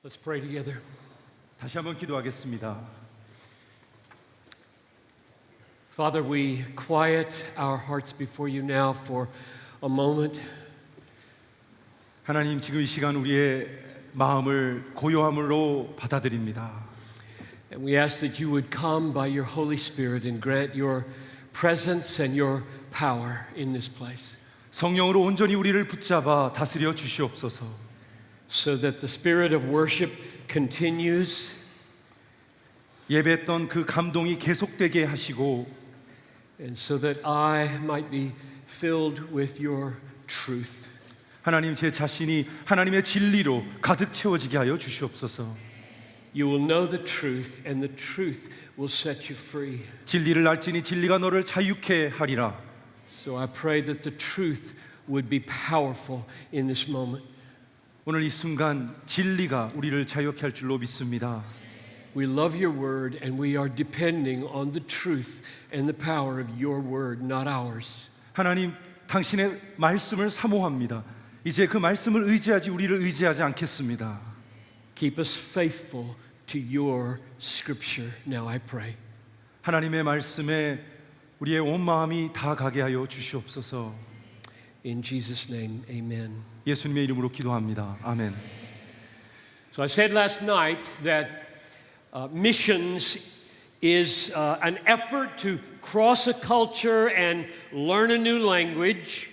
Let's pray together. 다시 한번 기도하겠습니다. Father, we quiet our hearts before you now for a moment. 하나님, 지금 이 시간 우리의 마음을 고요함으로 받아들입니다. And we ask that you would come by your Holy Spirit and grant your presence and your power in this place. 성령으로 온전히 우리를 붙잡아 다스려 주시옵소서. So that the spirit of worship continues. 예배했던 그 감동이 계속되게 하시고 And so that I might be filled with your truth. 하나님, 제 자신이 하나님의 진리로 가득 채워지게 하여 주시옵소서. You will know the truth and the truth will set you free. 진리를 알지니 진리가 너를 자유케 하리라. So I pray that the truth would be powerful in this moment. 오늘 이 순간 진리가 우리를 자유케 할 줄로 믿습니다. We love your word and we are depending on the truth and the power of your word, not ours. 하나님, 당신의 말씀을 사모합니다. 이제 그 말씀을 의지하지 우리를 의지하지 않겠습니다. Keep us faithful to your scripture now, I pray. 하나님의 말씀에 우리의 온 마음이 다 가게 하여 주시옵소서. In Jesus' name, amen. 예수님의 이름으로 기도합니다. 아멘. So I said last night that missions is an effort to cross a culture and learn a new language.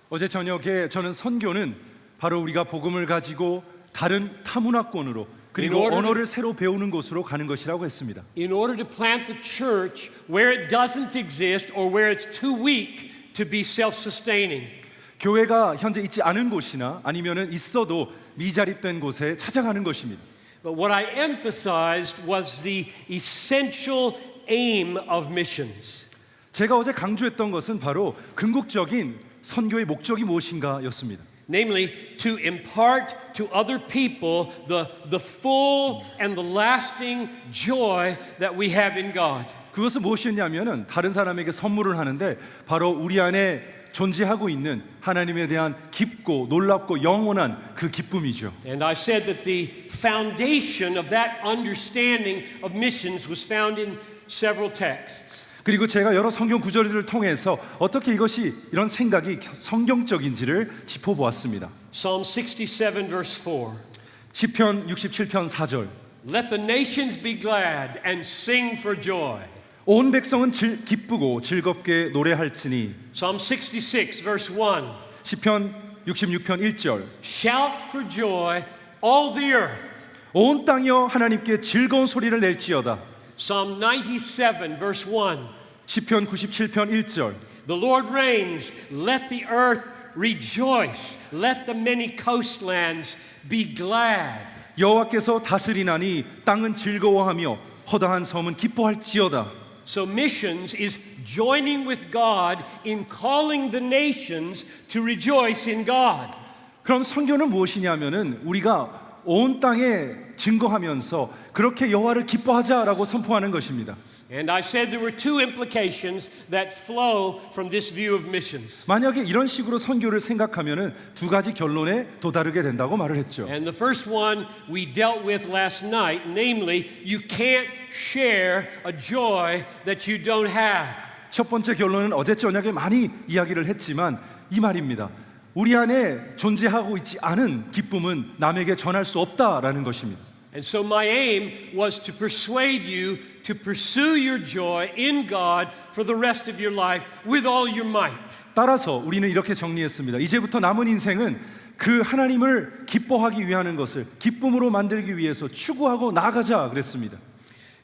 어제 저녁에 저는 선교는 바로 우리가 복음을 가지고 다른 타문화권으로 그리고 언어를 새로 배우는 곳으로 가는 것이라고 했습니다. In order to plant the church where it doesn't exist or where it's too weak to be self-sustaining. 교회가 현재 있지 않은 곳이나 아니면은 있어도 미자립된 곳에 찾아가는 것입니다. But what I emphasized was the essential aim of missions. 제가 어제 강조했던 것은 바로 궁극적인 선교의 목적이 무엇인가였습니다. Namely, to impart to other people the full and the lasting joy that we have in God. 그것은 무엇이었냐면은 다른 사람에게 선물을 하는데 바로 우리 안에 존재하고 있는 하나님에 대한 깊고 놀랍고 영원한 그 기쁨이죠. And I said that the foundation of that understanding of missions was found in several texts. 그리고 제가 여러 성경 구절들을 통해서 어떻게 이것이 이런 생각이 성경적인지를 짚어보았습니다. Psalm 67 verse 4. 시편 67편 4절. Let the nations be glad and sing for joy. 온 백성은 기쁘고 즐겁게 노래할지니. Psalm 66 verse 1. 시편 66편 1절. Shout for joy all the earth. 온 땅이여 하나님께 즐거운 소리를 낼지어다. Psalm 97 verse 1. 시편 97편 1절. The Lord reigns, let the earth rejoice, let the many coastlands be glad. 여호와께서 다스리나니 땅은 즐거워하며 허다한 섬은 기뻐할지어다. So missions is joining with God in calling the nations to rejoice in God. 그럼 선교는 무엇이냐면은 우리가 온 땅에 증거하면서 그렇게 여호와를 기뻐하자라고 선포하는 것입니다. And I said there were two implications that flow from this view of missions. 만약에 이런 식으로 선교를 생각하면은 두 가지 결론에 도달하게 된다고 말을 했죠. And the first one we dealt with last night, namely, you can't share a joy that you don't have. 첫 번째 결론은 어제 저녁에 많이 이야기를 했지만 이 말입니다. 우리 안에 존재하고 있지 않은 기쁨은 남에게 전할 수 없다라는 것입니다. And so my aim was to persuade you to pursue your joy in God for the rest of your life with all your might. 따라서 우리는 이렇게 정리했습니다. 이제부터 남은 인생은 그 하나님을 기뻐하기 위하는 것을 기쁨으로 만들기 위해서 추구하고 나아가자 그랬습니다.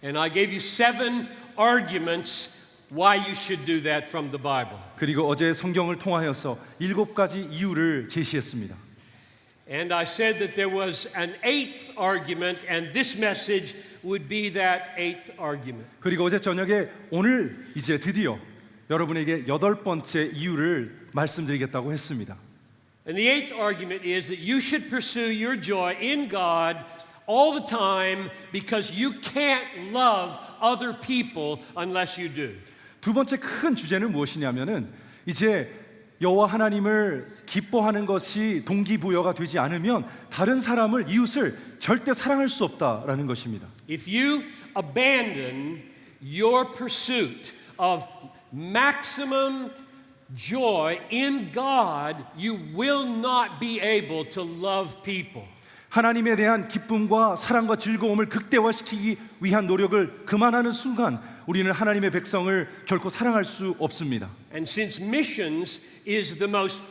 And I gave you 7 arguments why you should do that from the Bible. 그리고 어제 성경을 통하여서 7가지 이유를 제시했습니다. And I said that there was an 8th argument and this message would be that 8th argument. 그리고 어제 저녁에 오늘 이제 드디어 여러분에게 8번째 이유를 말씀드리겠다고 했습니다. And the 8th argument is that you should pursue your joy in God all the time because you can't love other people unless you do. 두 번째 큰 주제는 무엇이냐면은 이제 여호와 하나님을 기뻐하는 것이 동기부여가 되지 않으면 다른 사람을 이웃을 절대 사랑할 수 없다라는 것입니다. If you abandon your pursuit of maximum joy in God, you will not be able to love people. 하나님에 대한 기쁨과 사랑과 즐거움을 극대화시키기 위한 노력을 그만하는 순간 우리는 하나님의 백성을 결코 사랑할 수 없습니다. And since missions is the most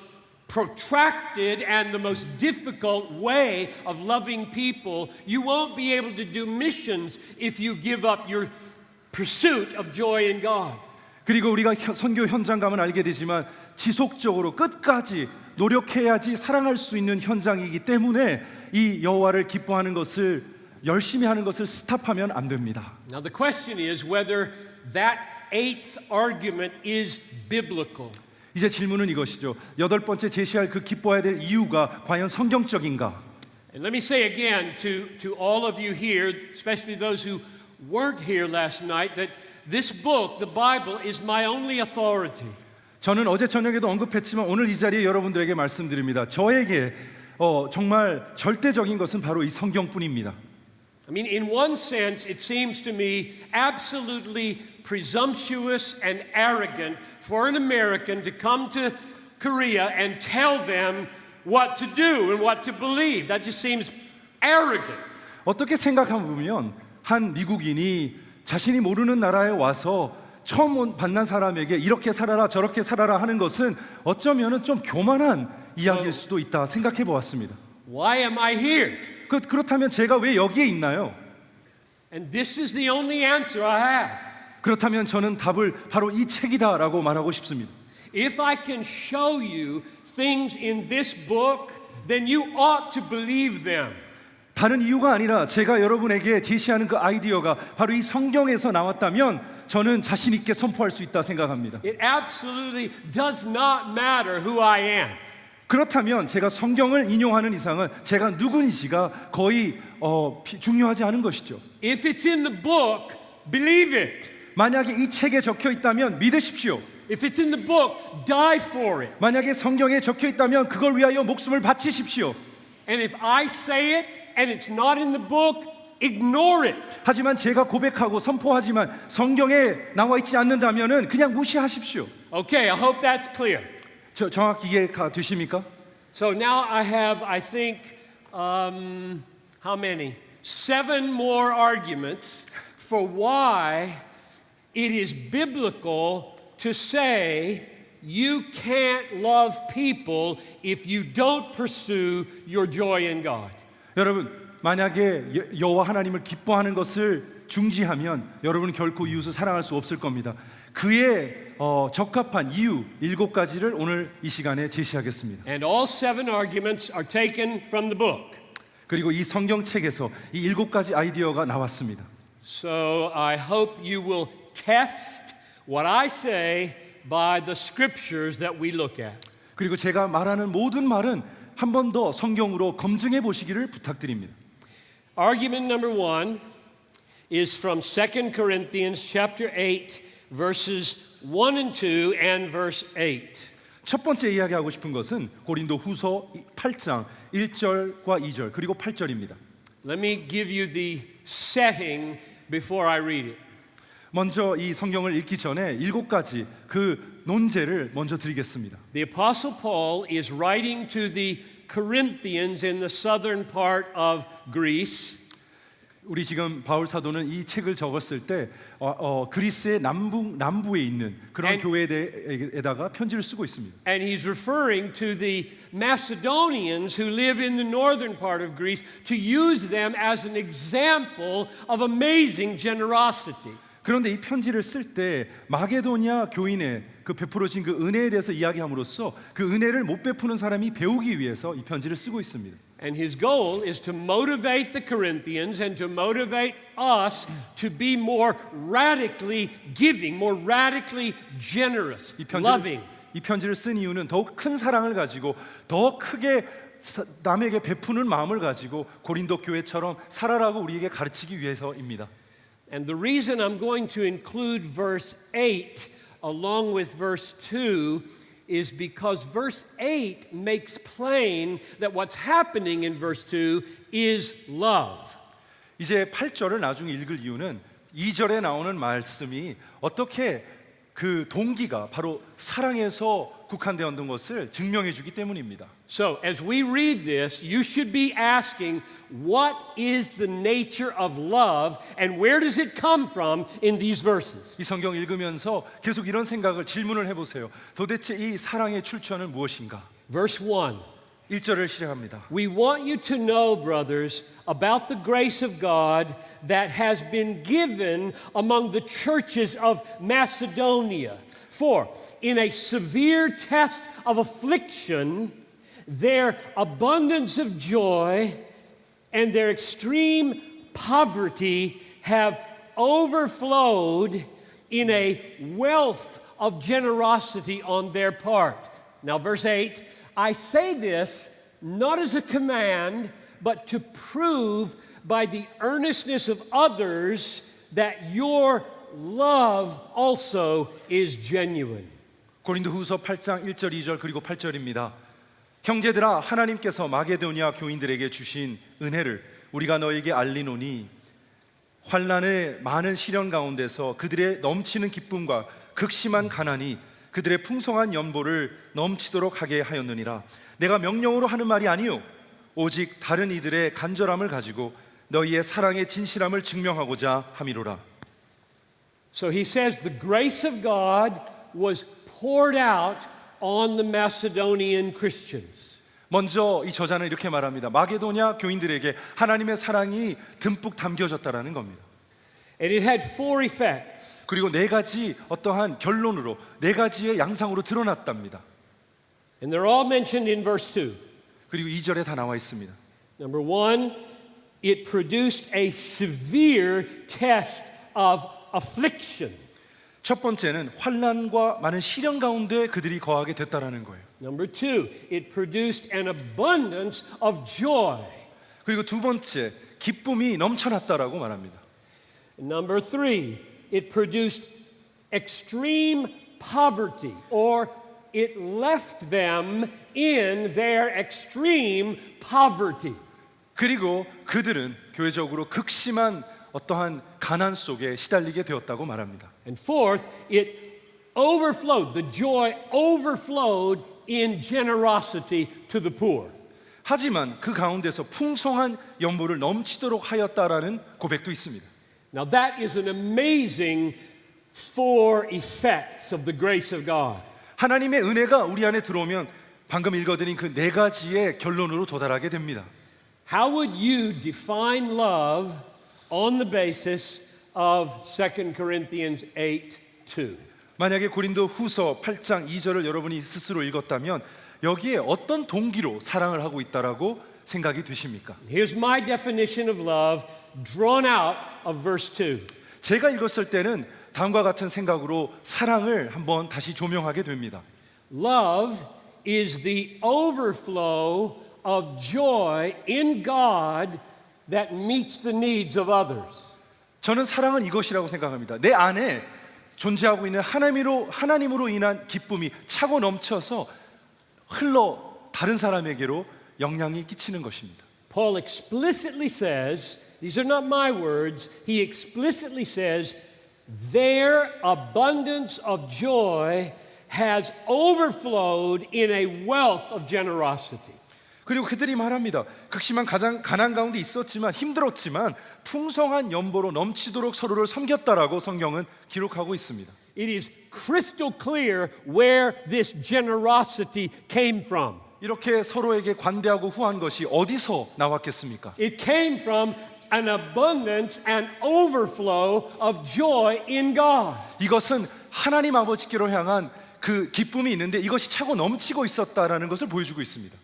protracted and the most difficult way of loving people, you won't be able to do missions if you give up your pursuit of joy in God. 그리고 우리가 선교 현장 가면 알게 되지만 지속적으로 끝까지 노력해야지 사랑할 수 있는 현장이기 때문에 이 여호와를 기뻐하는 것을 열심히 하는 것을 스탑하면 안 됩니다. Now the question is whether that eighth argument is biblical. 이제 질문은 이것이죠. 여덟 번째 제시할 그 기뻐해야 될 이유가 과연 성경적인가? And let me say again to all of you here, especially those who weren't here last night, that this book, the Bible, is my only authority. 저는 어제 저녁에도 언급했지만 오늘 이 자리에 여러분들에게 말씀드립니다. 저에게 정말 절대적인 것은 바로 이 성경뿐입니다. I mean, in one sense, it seems to me absolutely presumptuous and arrogant for an American to come to Korea and tell them what to do and what to believe. That just seems arrogant. 어떻게 생각해보면 한 미국인이 자신이 모르는 나라에 와서 처음 만난 사람에게 이렇게 살아라 저렇게 살아라 하는 것은 어쩌면 좀 교만한 이야기일 수도 있다 생각해 보았습니다. Why am I here? 그렇다면 제가 왜 여기에 있나요? And this is the only answer I have. 그렇다면 저는 답을 바로 이 책이다라고 말하고 싶습니다. If I can show you things in this book, then you ought to believe them. 다른 이유가 아니라 제가 여러분에게 제시하는 그 아이디어가 바로 이 성경에서 나왔다면 저는 자신 있게 선포할 수 있다 생각합니다. It absolutely does not matter who I am. 그렇다면 제가 성경을 인용하는 이상은 제가 누군지가 거의 중요하지 않은 것이죠. If it's in the book, believe it. 만약에 이 책에 적혀 있다면 믿으십시오. If it's in the book, die for it. 만약에 성경에 적혀 있다면 그걸 위하여 목숨을 바치십시오. And if I say it and it's not in the book, ignore it. 하지만 제가 고백하고 선포하지만 성경에 나와 있지 않는다면은 그냥 무시하십시오. Okay, I hope that's clear. 정확히 이해가 되십니까? So now I have, I think, how many? 7 more arguments for why it is biblical to say you can't love people if you don't pursue your joy in God. 여러분, 만약에 여호와 하나님을 기뻐하는 것을 중지하면 여러분은 결코 이웃을 사랑할 수 없을 겁니다. 그의 적합한 이유 7가지를 오늘 이 시간에 제시하겠습니다. And all 7 arguments are taken from the book. 그리고 이 성경책에서 이 7가지 아이디어가 나왔습니다. So I hope you will test what I say by the scriptures that we look at. 그리고 제가 말하는 모든 말은 한 번 더 성경으로 검증해 보시기를 부탁드립니다. Argument number 1 is from 2 Corinthians chapter 8 verses 1 and 2 and verse 8. 첫 번째 이야기하고 싶은 것은 고린도 후서 8장 1절과 2절 그리고 8절입니다. Let me give you the setting before I read it. 먼저 이 성경을 읽기 전에 7가지 그 논제를 먼저 드리겠습니다. The Apostle Paul is writing to the Corinthians in the southern part of Greece. 우리 지금 바울 사도는 이 책을 적었을 때 그리스의 남부에 있는 그런 교회에다가 편지를 쓰고 있습니다. And he's referring to the Macedonians who live in the northern part of Greece to use them as an example of amazing generosity. 그런데 이 편지를 쓸 때 마게도냐 교인의 그 베풀어진 그 은혜에 대해서 이야기함으로써 그 은혜를 못 베푸는 사람이 배우기 위해서 이 편지를 쓰고 있습니다. And his goal is to motivate the Corinthians and to motivate us to be more radically giving, more radically generous, loving. 이 편지를 쓴 이유는 더욱 큰 사랑을 가지고 더 크게 남에게 베푸는 마음을 가지고 고린도 교회처럼 살아라고 우리에게 가르치기 위해서입니다. And the reason I'm going to include verse 8 along with verse 2 is because verse 8 makes plain that what's happening in verse 2 is love. 이제 8절을 나중에 읽을 이유는 2절에 나오는 말씀이 어떻게 그 동기가 바로 사랑에서 국한되었던 것을 증명해 주기 때문입니다. So, as we read this, you should be asking, what is the nature of love and where does it come from in these verses? 이 성경 읽으면서 계속 이런 생각을 질문을 해보세요. 도대체 이 사랑의 출처는 무엇인가? Verse 1. 1절을 시작합니다. We want you to know, brothers, about the grace of God that has been given among the churches of Macedonia. For in a severe test of affliction, their abundance of joy and their extreme poverty have overflowed in a wealth of generosity on their part. Now, verse 8, I say this not as a command, but to prove by the earnestness of others that your love also is genuine. 고린도후서 8장 1절 2절 그리고 8절입니다. 형제들아 하나님께서 마게도니아 교인들에게 주신 은혜를 우리가 너에게 알리노니 환난의 많은 시련 가운데서 그들의 넘치는 기쁨과 극심한 가난이 그들의 풍성한 연보를 넘치도록 하게 하였느니라. 내가 명령으로 하는 말이 아니요 오직 다른 이들의 간절함을 가지고 너희의 사랑의 진실함을 증명하고자 함이로라. So he says the grace of God was poured out on the Macedonian Christians. 먼저 이 저자는 이렇게 말합니다. 마게도냐 교인들에게 하나님의 사랑이 듬뿍 담겨졌다라는 겁니다. And it had four effects. 그리고 네 가지 어떠한 결론으로 네 가지의 양상으로 드러났답니다. And they're all mentioned in verse 2. 그리고 2절에 다 나와 있습니다. Number one, it produced a severe test of affliction. 첫 번째는 환난과 많은 시련 가운데 그들이 거하게 됐다라는 거예요. Number two, it produced an abundance of joy. 그리고 두 번째, 기쁨이 넘쳐났다라고 말합니다. Number three, it produced extreme poverty, or it left them in their extreme poverty. 그리고 그들은 교회적으로 극심한 어떠한 가난 속에 시달리게 되었다고 말합니다. And fourth, it overflowed, the joy overflowed in generosity to the poor. 하지만 그 가운데서 풍성한 연보를 넘치도록 하였다라는 고백도 있습니다. Now that is an amazing four effects of the grace of God. 하나님의 은혜가 우리 안에 들어오면 방금 읽어드린 그 네 가지의 결론으로 도달하게 됩니다. How would you define love on the basis of 2 Corinthians 8:2? 만약에 고린도 후서 8장 2절을 여러분이 스스로 읽었다면 여기에 어떤 동기로 사랑을 하고 있다라고 생각이 되십니까? Here's my definition of love drawn out of verse 2. 제가 읽었을 때는 다음과 같은 생각으로 사랑을 한번 다시 조명하게 됩니다. Love is the overflow of joy in God that meets the needs of others. 저는 사랑은 이것이라고 생각합니다. 내 안에 존재하고 있는 하나님으로 인한 기쁨이 차고 넘쳐서 흘러 다른 사람에게로 영향이 끼치는 것입니다. Paul explicitly says, these are not my words, he explicitly says, their abundance of joy has overflowed in a wealth of generosity. 그리고 그들이 말합니다. 극심한 가난 가운데 있었지만 힘들었지만 풍성한 연보로 넘치도록 서로를 섬겼다라고 성경은 기록하고 있습니다. It is crystal clear where this generosity came from. 이렇게 서로에게 관대하고 후한 것이 어디서 나왔겠습니까? It came from an abundance and overflow of joy in God. 이것은 하나님 아버지께로 향한 그 기쁨이 있는데 이것이 차고 넘치고 있었다라는 것을 보여주고 있습니다.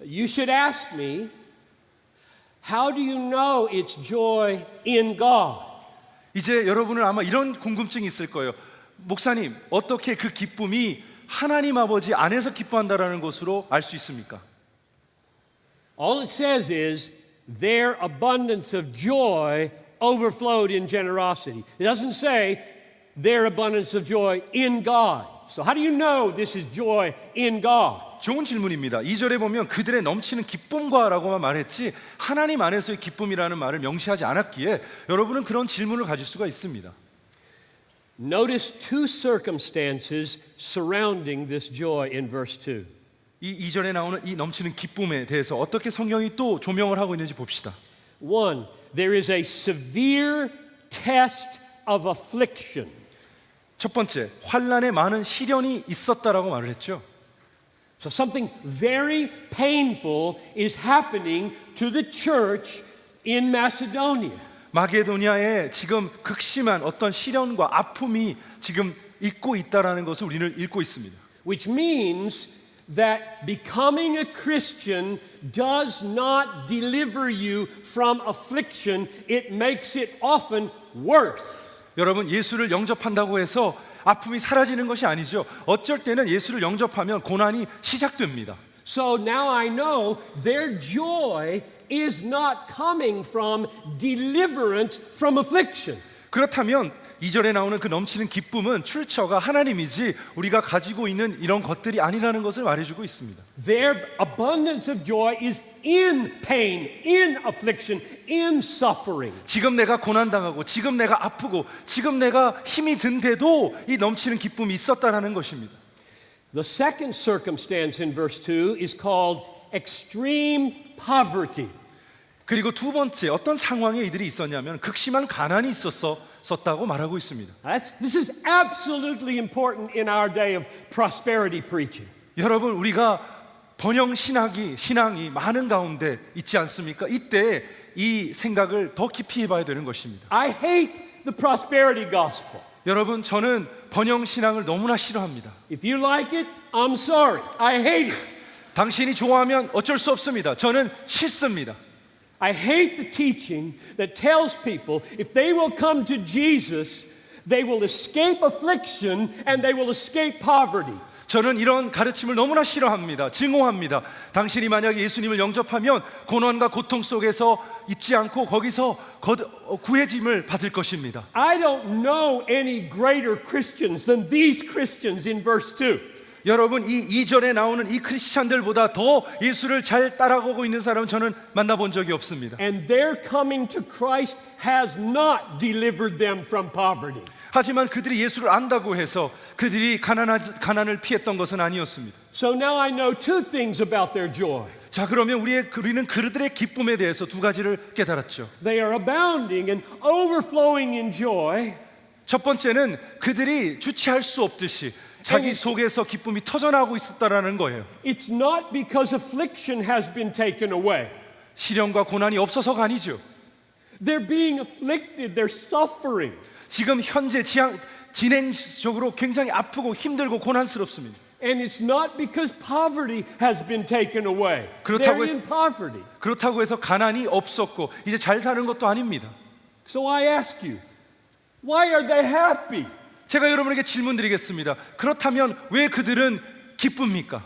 You should ask me, how do you know it's joy in God? 이제 여러분은 아마 이런 궁금증이 있을 거예요. 목사님, 어떻게 그 기쁨이 하나님 아버지 안에서 기뻐한다라는 것으로 알 수 있습니까? All it says is their abundance of joy overflowed in generosity. It doesn't say their abundance of joy in God. So how do you know this is joy in God? 좋은 질문입니다. 2절에 보면 그들의 넘치는 기쁨과라고만 말했지 하나님 안에서의 기쁨이라는 말을 명시하지 않았기에 여러분은 그런 질문을 가질 수가 있습니다. Notice two circumstances surrounding this joy in verse 2. 이 2절에 나오는 이 넘치는 기쁨에 대해서 어떻게 성경이 또 조명을 하고 있는지 봅시다. One, there is a severe test of affliction. 첫 번째, 환난에 많은 시련이 있었다라고 말을 했죠. So something very painful is happening to the church in Macedonia. 마게도니아에 지금 극심한 어떤 시련과 아픔이 지금 있고 있다라는 것을 우리는 읽고 있습니다. Which means that becoming a Christian does not deliver you from affliction. It makes it often worse. 여러분, 예수를 영접한다고 해서 아픔이 사라지는 것이 아니죠. 어쩔 때는 예수를 영접하면 고난이 시작됩니다. So now I know their joy is not coming from deliverance from affliction. 그렇다면 2절에 나오는 그 넘치는 기쁨은 출처가 하나님이지 우리가 가지고 있는 이런 것들이 아니라는 것을 말해주고 있습니다. Their abundance of joy is in pain, in affliction, in suffering. 지금 내가 고난당하고 지금 내가 아프고 지금 내가 힘이 든데도 이 넘치는 기쁨이 있었다라는 것입니다. The second circumstance in verse 2 is called extreme poverty. 그리고 두 번째 어떤 상황에 이들이 있었냐면 극심한 가난이 있었다고 말하고 있습니다. This is absolutely important in our day of prosperity preaching. 여러분, 우리가 번영 신앙이 많은 가운데 있지 않습니까? 이때 이 생각을 더 깊이 해봐야 되는 것입니다. I hate the prosperity gospel. 여러분, 저는 번영 신앙을 너무나 싫어합니다. If you like it, I'm sorry. I hate it. 당신이 좋아하면 어쩔 수 없습니다. 저는 싫습니다. I hate the teaching that tells people if they will come to Jesus, they will escape affliction and they will escape poverty. 저는 이런 가르침을 너무나 싫어합니다. 증오합니다. 당신이 만약에 예수님을 영접하면 고난과 고통 속에서 있지 않고 거기서 구해짐을 받을 것입니다. I don't know any greater Christians than these Christians in verse 2. 여러분, 이 2절에 나오는 이 크리스찬들보다 더 예수를 잘 따라가고 있는 사람은 저는 만나본 적이 없습니다. And their coming to Christ has not delivered them from poverty. 하지만 그들이 예수를 안다고 해서 그들이 가난을 피했던 것은 아니었습니다. So now I know two things about their joy. 자, 그러면 우리는 그들의 기쁨에 대해서 두 가지를 깨달았죠. They are abounding and overflowing in joy. 첫 번째는 그들이 주체할 수 없듯이 자기 속에서 기쁨이 터져나오고 있었다라는 거예요. It's not because affliction has been taken away. 시련과 고난이 없어서가 아니죠. They're being afflicted, they're suffering. 지금 현재 진행적으로 굉장히 아프고 힘들고 고난스럽습니다. And it's not because poverty has been taken away. 그렇다고 They're in poverty. 그렇다고 해서 가난이 없었고 이제 잘 사는 것도 아닙니다. So I ask you, why are they happy? 제가 여러분에게 질문 드리겠습니다. 그렇다면 왜 그들은 기쁩니까?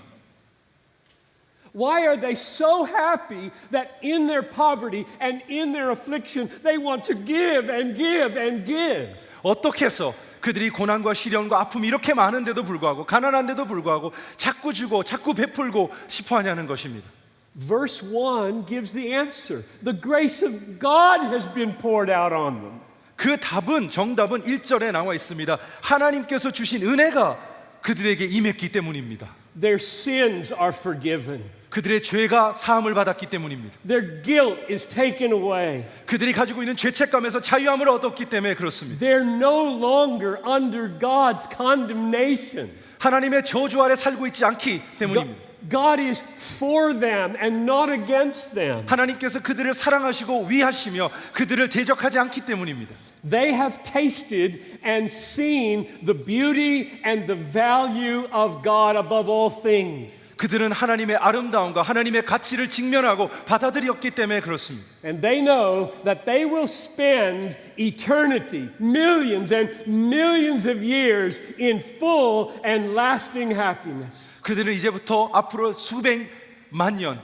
Why are they so happy that in their poverty and in their affliction they want to give and give and give? 어떻게 해서 그들이 고난과 시련과 아픔이 이렇게 많은데도 불구하고 가난한데도 불구하고 자꾸 주고 자꾸 베풀고 싶어 하냐는 것입니다. Verse 1 gives the answer. The grace of God has been poured out on them. 그 정답은 1절에 나와 있습니다. 하나님께서 주신 은혜가 그들에게 임했기 때문입니다. Their sins are forgiven. 그들의 죄가 사함을 받았기 때문입니다. Their guilt is taken away. 그들이 가지고 있는 죄책감에서 자유함을 얻었기 때문에 그렇습니다. They're no longer under God's condemnation. 하나님의 저주 아래 살고 있지 않기 때문입니다. God is for them and not against them. 하나님께서 그들을 사랑하시고 위하시며 그들을 대적하지 않기 때문입니다. They have tasted and seen the beauty and the value of God above all things. 그들은 하나님의 아름다움과 하나님의 가치를 직면하고 받아들였기 때문에 그렇습니다. And they know that they will spend eternity, millions and millions of years in full and lasting happiness. 그들은 이제부터 앞으로 수백만 년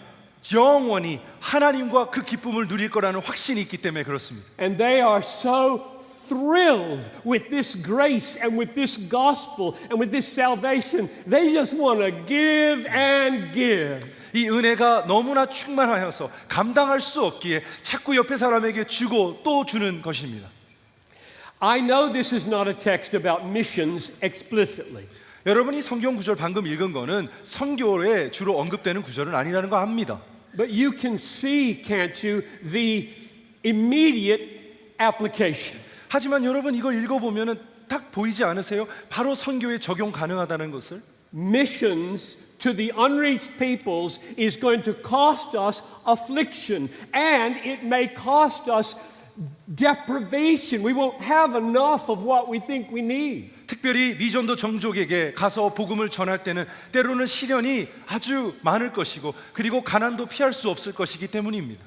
영원히 하나님과 그 기쁨을 누릴 거라는 확신이 있기 때문에 그렇습니다. And they are so thrilled with this grace and with this gospel and with this salvation. They just want to give and give. 이 은혜가 너무나 충만하여서 감당할 수 없기에 자꾸 옆에 사람에게 주고 또 주는 것입니다. I know this is not a text about missions explicitly. 여러분이 성경 구절 방금 읽은 거는 선교에 주로 언급되는 구절은 아니라는 거 압니다. But you can see, can't you, the immediate application. 하지만 여러분 이걸 읽어보면 딱 보이지 않으세요? 바로 선교에 적용 가능하다는 것을. Missions to the unreached peoples is going to cost us affliction, and it may cost us deprivation. We won't have enough of what we think we need. 특별히 미전도 정족에게 가서 복음을 전할 때는 때로는 시련이 아주 많을 것이고 그리고 가난도 피할 수 없을 것이기 때문입니다.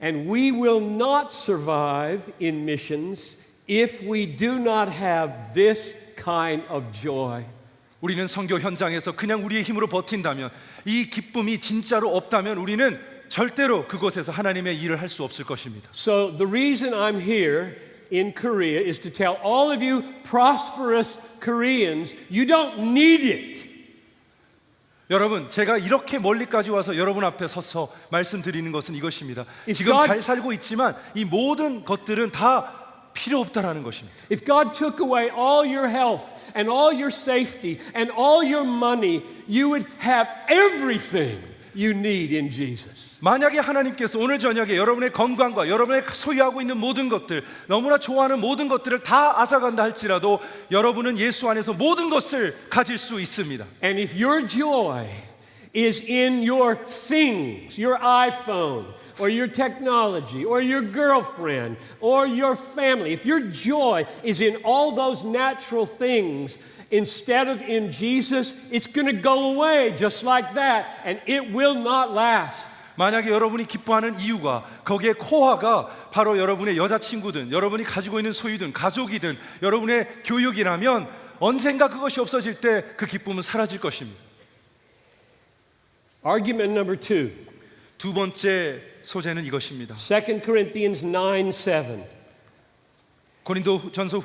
And we will not survive in missions if we do not have this kind of joy. 우리는 선교 현장에서 그냥 우리의 힘으로 버틴다면 이 기쁨이 진짜로 없다면 우리는 절대로 그곳에서 하나님의 일을 할 수 없을 것입니다. So the reason I'm here in Korea is to tell all of you prosperous Koreans, you don't need it. 여러분, 제가 이렇게 멀리까지 와서 여러분 앞에 서서 말씀드리는 것은 이것입니다. 지금 God- 잘 살고 있지만 이 모든 것들은 다 필요 없다라는 것입니다. If God took away all your health and all your safety and all your money, you would have everything you need in Jesus. 만약에 하나님께서 오늘 저녁에 여러분의 건강과 여러분의 소유하고 있는 모든 것들, 너무나 좋아하는 모든 것들을 다 앗아간다 할지라도 여러분은 예수 안에서 모든 것을 가질 수 있습니다. And if your joy is in your things, your iPhone, or your technology, or your girlfriend, or your family, if your joy is in all those natural things, instead of in Jesus, it's going to go away just like that, and it will not last. 만약에 여러분이 기뻐하는 이유가 거기에 코어가 바로 여러분의 여자친구든 여러분이 가지고 있는 소유든 가족이든 여러분의 교육이라면 언젠가 그것이 없어질 때 그 기쁨은 사라질 것입니다. Argument number 2. 두 번째 소재는 이것입니다. 2 Corinthians 9:7. 고린도전서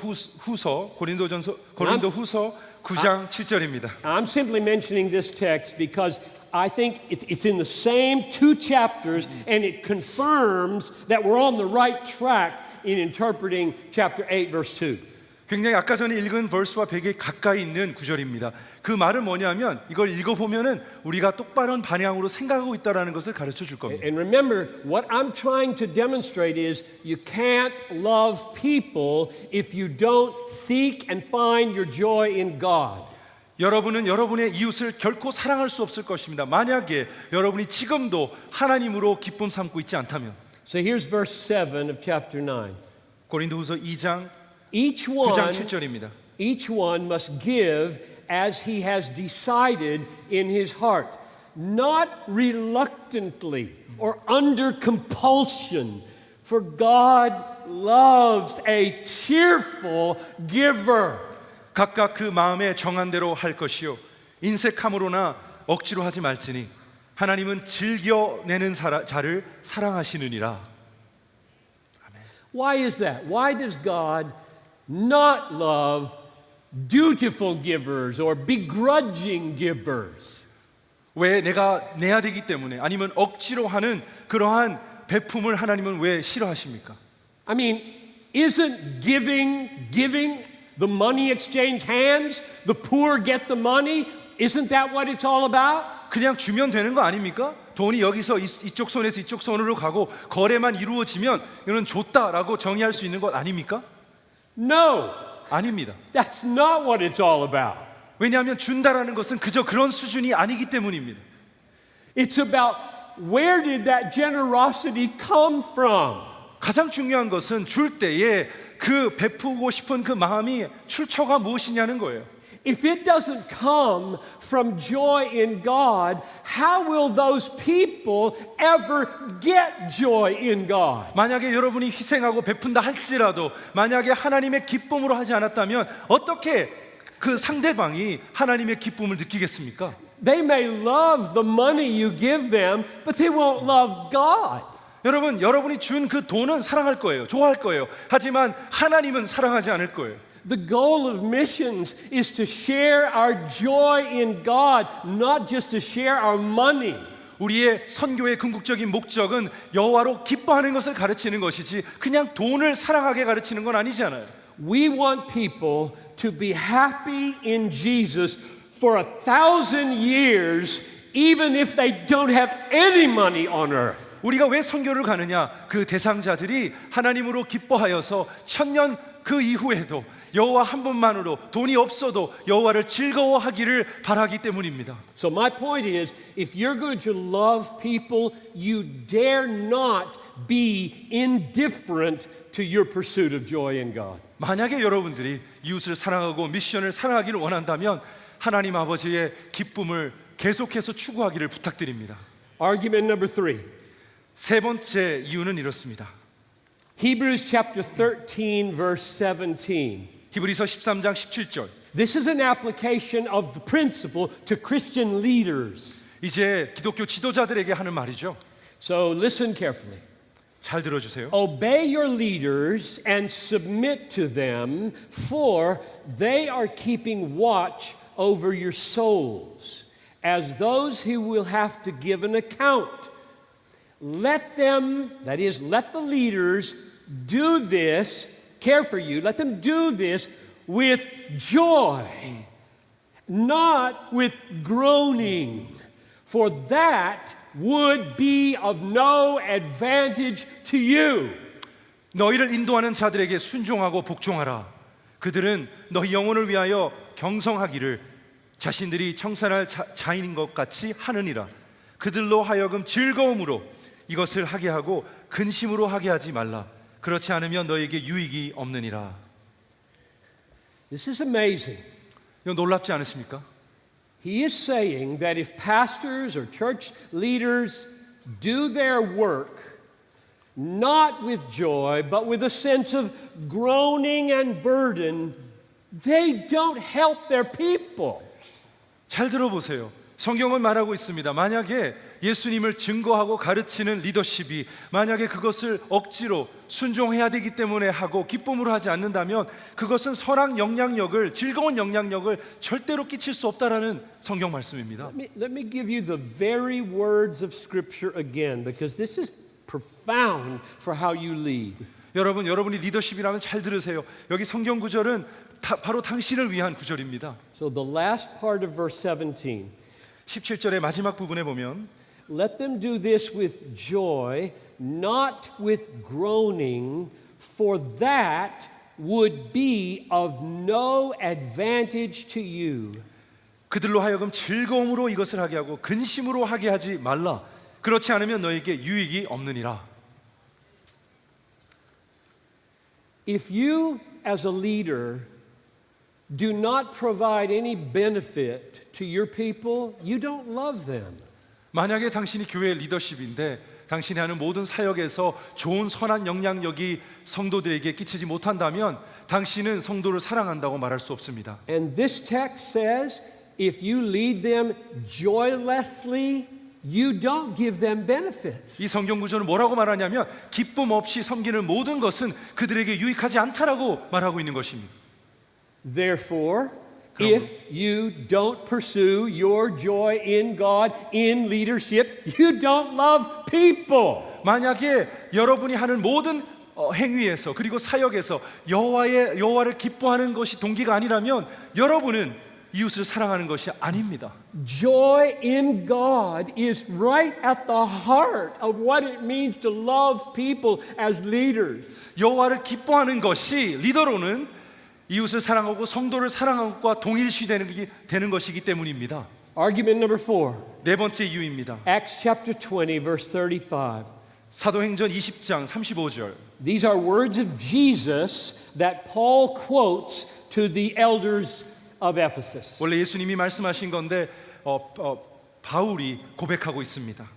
후서 9장 7절입니다. I'm simply mentioning this text because I think it's in the same 2 chapters and it confirms that we're on the right track in interpreting chapter 8 verse 2. 굉장히 아까 전에 읽은 벌스와 되게 가까이 있는 구절입니다. 그 말은 뭐냐면 이걸 읽어보면은 우리가 똑바른 방향으로 생각하고 있다는 것을 가르쳐 줄 겁니다. And remember, what I'm trying to demonstrate is you can't love people if you don't seek and find your joy in God. 여러분은 여러분의 이웃을 결코 사랑할 수 없을 것입니다. 만약에 여러분이 지금도 하나님으로 기쁨 삼고 있지 않다면. So here's verse 7 of chapter 9. 고린도후서 2장 Each 9장 one 7절입니다. Each one must give as he has decided in his heart, not reluctantly or under compulsion, for God loves a cheerful giver. 각각 그 마음에 정한 대로 할 것이요 인색함으로나 억지로 하지 말지니 하나님은 즐겨내는 자를 사랑하시느니라. Why is that? Why does God not love dutiful givers or begrudging givers? 왜 내가 내야 되기 때문에 아니면 억지로 하는 그러한 베품을 하나님은 왜 싫어하십니까? I mean, isn't giving the money exchange hands? The poor get the money? Isn't that what it's all about? 그냥 주면 되는 거 아닙니까? 돈이 여기서 이쪽 손에서 이쪽 손으로 가고 거래만 이루어지면 이건 줬다라고 정의할 수 있는 것 아닙니까? No, 아닙니다. that's not what it's all about. 왜냐하면 준다라는 것은 그저 그런 수준이 아니기 때문입니다. It's about where did that generosity come from? 가장 중요한 것은 줄 때에 그 베푸고 싶은 그 마음이 출처가 무엇이냐는 거예요. If it doesn't come from joy in God, how will those people ever get joy in God? 만약에 여러분이 희생하고 베푼다 할지라도 만약에 하나님의 기쁨으로 하지 않았다면 어떻게 그 상대방이 하나님의 기쁨을 느끼겠습니까? They may love the money you give them, but they won't love God. 여러분, 여러분이 준 그 돈은 사랑할 거예요. 좋아할 거예요. 하지만 하나님은 사랑하지 않을 거예요. The goal of missions is to share our joy in God, not just to share our money. 우리의 선교의 궁극적인 목적은 여호와로 기뻐하는 것을 가르치는 것이지 그냥 돈을 사랑하게 가르치는 건 아니잖아요. We want people to be happy in Jesus for 1,000 years, even if they don't have any money on earth. 우리가 왜 선교를 가느냐? 그 대상자들이 하나님으로 기뻐하여서 1000년 그 이후에도 여호와 한 분만으로 돈이 없어도 여호와를 즐거워하기를 바라기 때문입니다. So my point is, if you're going to love people, you dare not be indifferent to your pursuit of joy in God. 만약에 여러분들이 이웃을 사랑하고 미션을 사랑하기를 원한다면 하나님 아버지의 기쁨을 계속해서 추구하기를 부탁드립니다. Argument number 3. 세 번째 이유는 이렇습니다. Hebrews chapter 13 verse 17. 히브리서 13장 17절. This is an application of the principle to Christian leaders. 이제 기독교 지도자들에게 하는 말이죠. So listen carefully. 잘 들어주세요. Obey your leaders and submit to them, for they are keeping watch over your souls, as those who will have to give an account. Let them, that is, let the leaders do this, care for you, let them do this with joy, not with groaning, for that would be of no advantage to you. 너희를 인도하는 자들에게 순종하고 복종하라. 그들은 너희 영혼을 위하여 경성하기를 자신들이 청산할 자인인 것 같이 하느니라. 그들로 하여금 즐거움으로 이것을 하게 하고 근심으로 하게 하지 말라. 그렇지 않으면 너에게 유익이 없느니라. This is amazing. 이거 놀랍지 않으십니까? He is saying that if pastors or church leaders do their work not with joy but with a sense of groaning and burden, they don't help their people. 잘 들어보세요. 성경은 말하고 있습니다. 만약에 예수님을 증거하고 가르치는 리더십이 만약에 그것을 억지로 순종해야 되기 때문에 하고 기쁨으로 하지 않는다면 그것은 선한 영향력을, 즐거운 영향력을 절대로 끼칠 수 없다라는 성경 말씀입니다. Let me give you the very words of Scripture again, because this is profound for how you lead. 여러분이 리더십이라면 잘 들으세요. 여기 성경 구절은 바로 당신을 위한 구절입니다. So the last part of verse 17. 17절의 마지막 부분에 보면 Let them do this with joy, not with groaning, for that would be of no advantage to you. 그들로 하여금 즐거움으로 이것을 하게 하고 근심으로 하게 하지 말라. 그렇지 않으면 너에게 유익이 없느니라. If you as a leader do not provide any benefit to your people, you don't love them. 만약에 당신이 교회 리더십인데 당신이 하는 모든 사역에서 좋은 선한 영향력이 성도들에게 끼치지 못한다면 당신은 성도를 사랑한다고 말할 수 없습니다. And this text says, if you lead them joylessly, you don't give them benefits. 이 성경 구절은 뭐라고 말하냐면 기쁨 없이 섬기는 모든 것은 그들에게 유익하지 않다라고 말하고 있는 것입니다. Therefore, if you don't pursue your joy in God in leadership, you don't love people. 만약에 여러분이 하는 모든 행위에서 그리고 사역에서 여호와를 기뻐하는 것이 동기가 아니라면 여러분은 이웃을 사랑하는 것이 아닙니다. Joy in God is right at the heart of what it means to love people as leaders. 여호와를 기뻐하는 것이 리더로는 이웃을 사랑하고 성도를 사랑하는 것과 동일시되는 것이기 때문입니다. Argument number 4. 네 번째 이유입니다. Acts chapter 20 verse 35. 사도행전 20장 35절. These are words of Jesus that Paul quotes to the elders of Ephesus. 원래 예수님이 말씀하신 건데 바울이 고백하고 있습니다.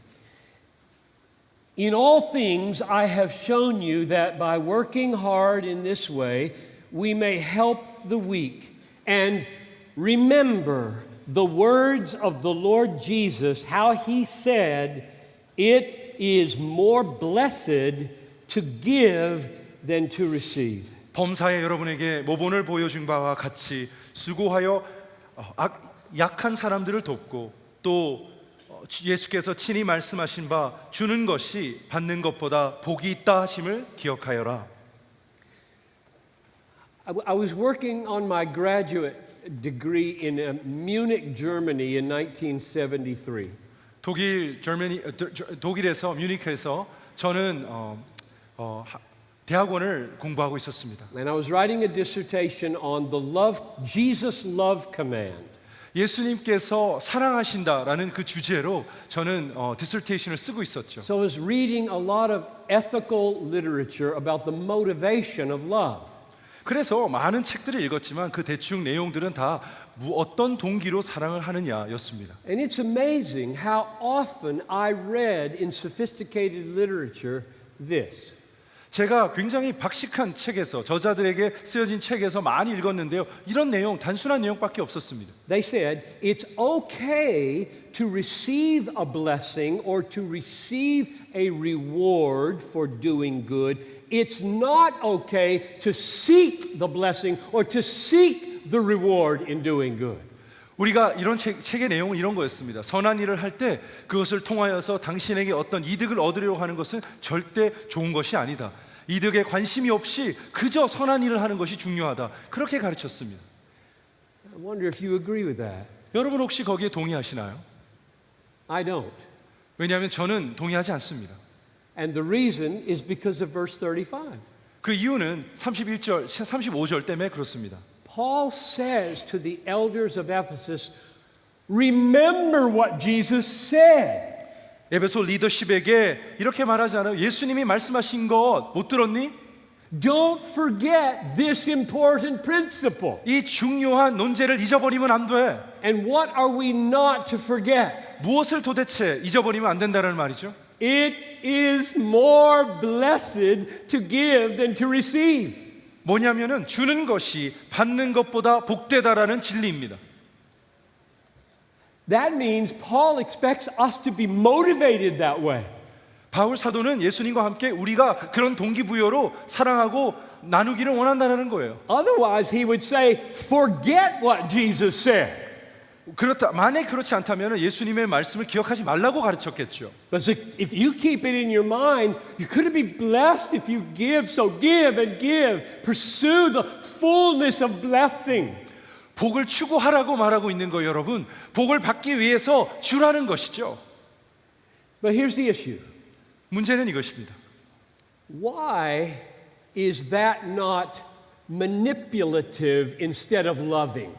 In all things I have shown you that by working hard in this way we may help the weak. And remember the words of the Lord Jesus, how he said, "It is more blessed to give than to receive. 범사에 여러분에게 모본을 보여준 바와 같이 수고하여 약한 사람들을 돕고 또 예수께서 친히 말씀하신 바 주는 것이 받는 것보다 복이 있다 하심을 기억하여라. I was working on my graduate degree in Munich, Germany in 1973. 독일에서 뮤니크에서 저는 대학원을 공부하고 있었습니다. And I was writing a dissertation on the Jesus love command. 예수님께서 사랑하신다라는 그 주제로 저는 디ser테이션을 쓰고 있었죠. So I was reading a lot of ethical literature about the motivation of love. 그래서 많은 책들을 읽었지만 그 대충 내용들은 다 어떤 동기로 사랑을 하느냐였습니다. And it's amazing how often I read in sophisticated literature this. 제가 굉장히 박식한 책에서 저자들에게 쓰여진 책에서 많이 읽었는데요. 이런 내용, 단순한 내용밖에 없었습니다. They said it's okay to receive a blessing or to receive a reward for doing good. It's not okay to seek the blessing or to seek the reward in doing good. 우리가 이런 책의 내용은 이런 거였습니다. 선한 일을 할 때 그것을 통하여서 당신에게 어떤 이득을 얻으려고 하는 것은 절대 좋은 것이 아니다. 이득에 관심이 없이 그저 선한 일을 하는 것이 중요하다. 그렇게 가르쳤습니다. I wonder if you agree with that. 여러분 혹시 거기에 동의하시나요? I don't. 왜냐하면 저는 동의하지 않습니다. And the reason is because of verse 35. 그 이유는 31절, 35절 때문에 그렇습니다. Paul says to the elders of Ephesus, remember what Jesus said. 에베소 리더십에게 이렇게 말하잖아요. 예수님이 말씀하신 것 못 들었니? Don't forget this important principle. 이 중요한 논제를 잊어버리면 안 돼. And what are we not to forget? 무엇을 도대체 잊어버리면 안 된다는 말이죠? It is more blessed to give than to receive. 뭐냐면은 주는 것이 받는 것보다 복되다라는 진리입니다. That means Paul expects us to be motivated that way. 바울 사도는 예수님과 함께 우리가 그런 동기부여로 사랑하고 나누기를 원한다는 거예요. Otherwise, he would say, forget what Jesus said. 만약 그렇지 않다면 예수님의 말씀을 기억하지 말라고 가르쳤겠죠. But if you keep it in your mind, you're going to be blessed if you give. So give and give. Pursue the fullness of blessing. 복을 추구하라고 말하고 있는 거 여러분. 복을 받기 위해서 주라는 것이죠. But here's the issue. 문제는 이것입니다. Why is that not manipulative instead of loving?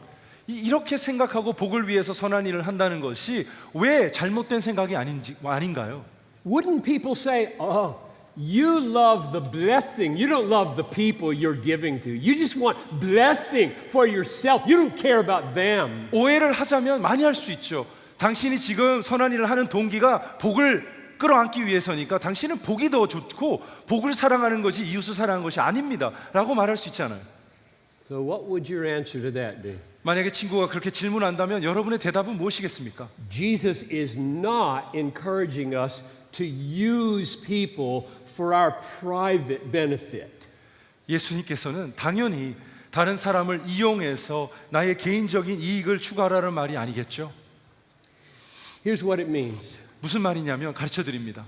이렇게 생각하고 복을 위해서 선한 일을 한다는 것이 왜 잘못된 생각이 아닌가요? Wouldn't people say, oh, you love the blessing. You don't love the people you're giving to. You just want blessing for yourself. You don't care about them. 오해를 하자면 많이 할 수 있죠. 당신이 지금 선한 일을 하는 동기가 복을 끌어안기 위해서니까 당신은 복이 더 좋고 복을 사랑하는 것이 이웃을 사랑하는 것이 아닙니다. 라고 말할 수 있잖아요. So what would your answer to that be? 만약에 친구가 그렇게 질문한다면 여러분의 대답은 무엇이겠습니까? Jesus is not encouraging us to use people for our private benefit. 예수님께서는 당연히 다른 사람을 이용해서 나의 개인적인 이익을 추구하라는 말이 아니겠죠? Here's what it means. 무슨 말이냐면 가르쳐 드립니다.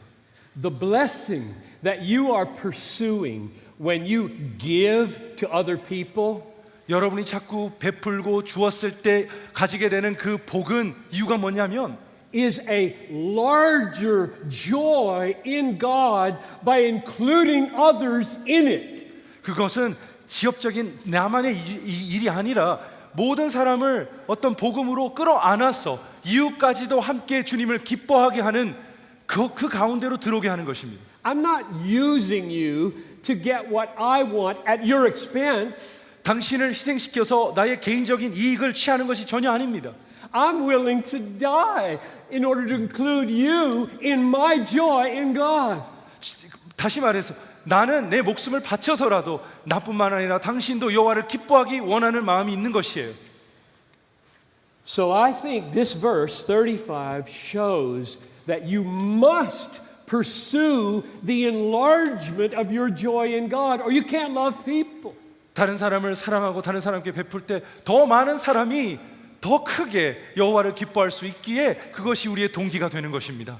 The blessing that you are pursuing when you give to other people 여러분이 자꾸 베풀고 주었을 때 가지게 되는 그 복은 이유가 뭐냐면 is a larger joy in God by including others in it. 그것은 지역적인 나만의 일이 아니라 모든 사람을 어떤 복음으로 끌어안아서 이웃까지도 함께 주님을 기뻐하게 하는 그 가운데로 들어오게 하는 것입니다. I'm not using you to get what I want at your expense. 당신을 희생시켜서 나의 개인적인 이익을 취하는 것이 전혀 아닙니다. I'm willing to die in order to include you in my joy in God. 다시 말해서 나는 내 목숨을 바쳐서라도 나뿐만 아니라 당신도 여호와를 기뻐하기 원하는 마음이 있는 것이에요. So I think this verse 35 shows that you must pursue the enlargement of your joy in God, or you can't love people. 다른 사람을 사랑하고 다른 사람께 베풀 때 더 많은 사람이 더 크게 여호와를 기뻐할 수 있기에 그것이 우리의 동기가 되는 것입니다.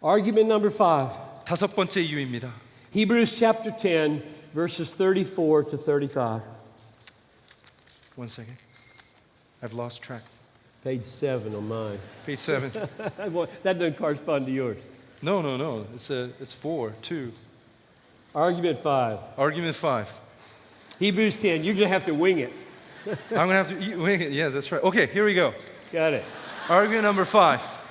Argument number 5. 다섯 번째 이유입니다. Hebrews chapter 10, verses 34 to 35. One second. I've lost track. Page 7 on mine. Page 7. That doesn't correspond to yours. No. It's 4, 2. Argument 5. Argument 5. Hebrews 10. You're going to have to wing it. I'm going to have to wing it. Yeah, that's right. Okay, here we go. Got it. Argument number 5.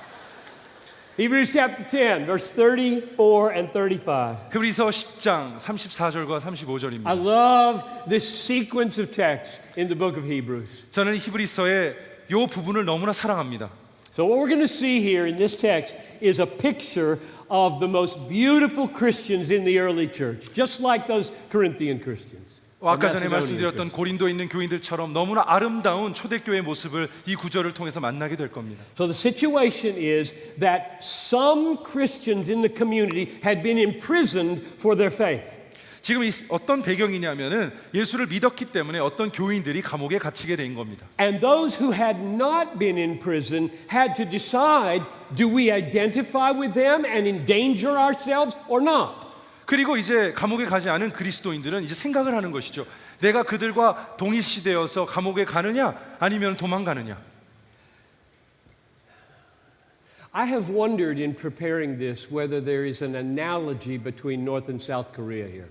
Hebrews chapter 10, verse 34 and 35. 히브리서 10장 34절과 I 35절입니다. love this sequence of texts in the book of Hebrews. 저는 히브리서의 이 부분을 너무나 사랑합니다. So what we're going to see here in this text is a picture of the most beautiful Christians in the early church, just like those Corinthian Christians. 아까 or 전에 Macedonian 말씀드렸던 고린도에 있는 교인들처럼 너무나 아름다운 초대교회의 모습을 이 구절을 통해서 만나게 될 겁니다. So the situation is that some Christians in the community had been imprisoned for their faith. 지금 어떤 배경이냐면은 예수를 믿었기 때문에 어떤 교인들이 감옥에 갇히게 된 겁니다. And those who had not been in prison had to decide, do we identify with them and endanger ourselves or not? 그리고 이제 감옥에 가지 않은 그리스도인들은 이제 생각을 하는 것이죠. 내가 그들과 동일시되어서 감옥에 가느냐 아니면 도망가느냐. I have wondered in preparing this whether there is an analogy between North and South Korea here.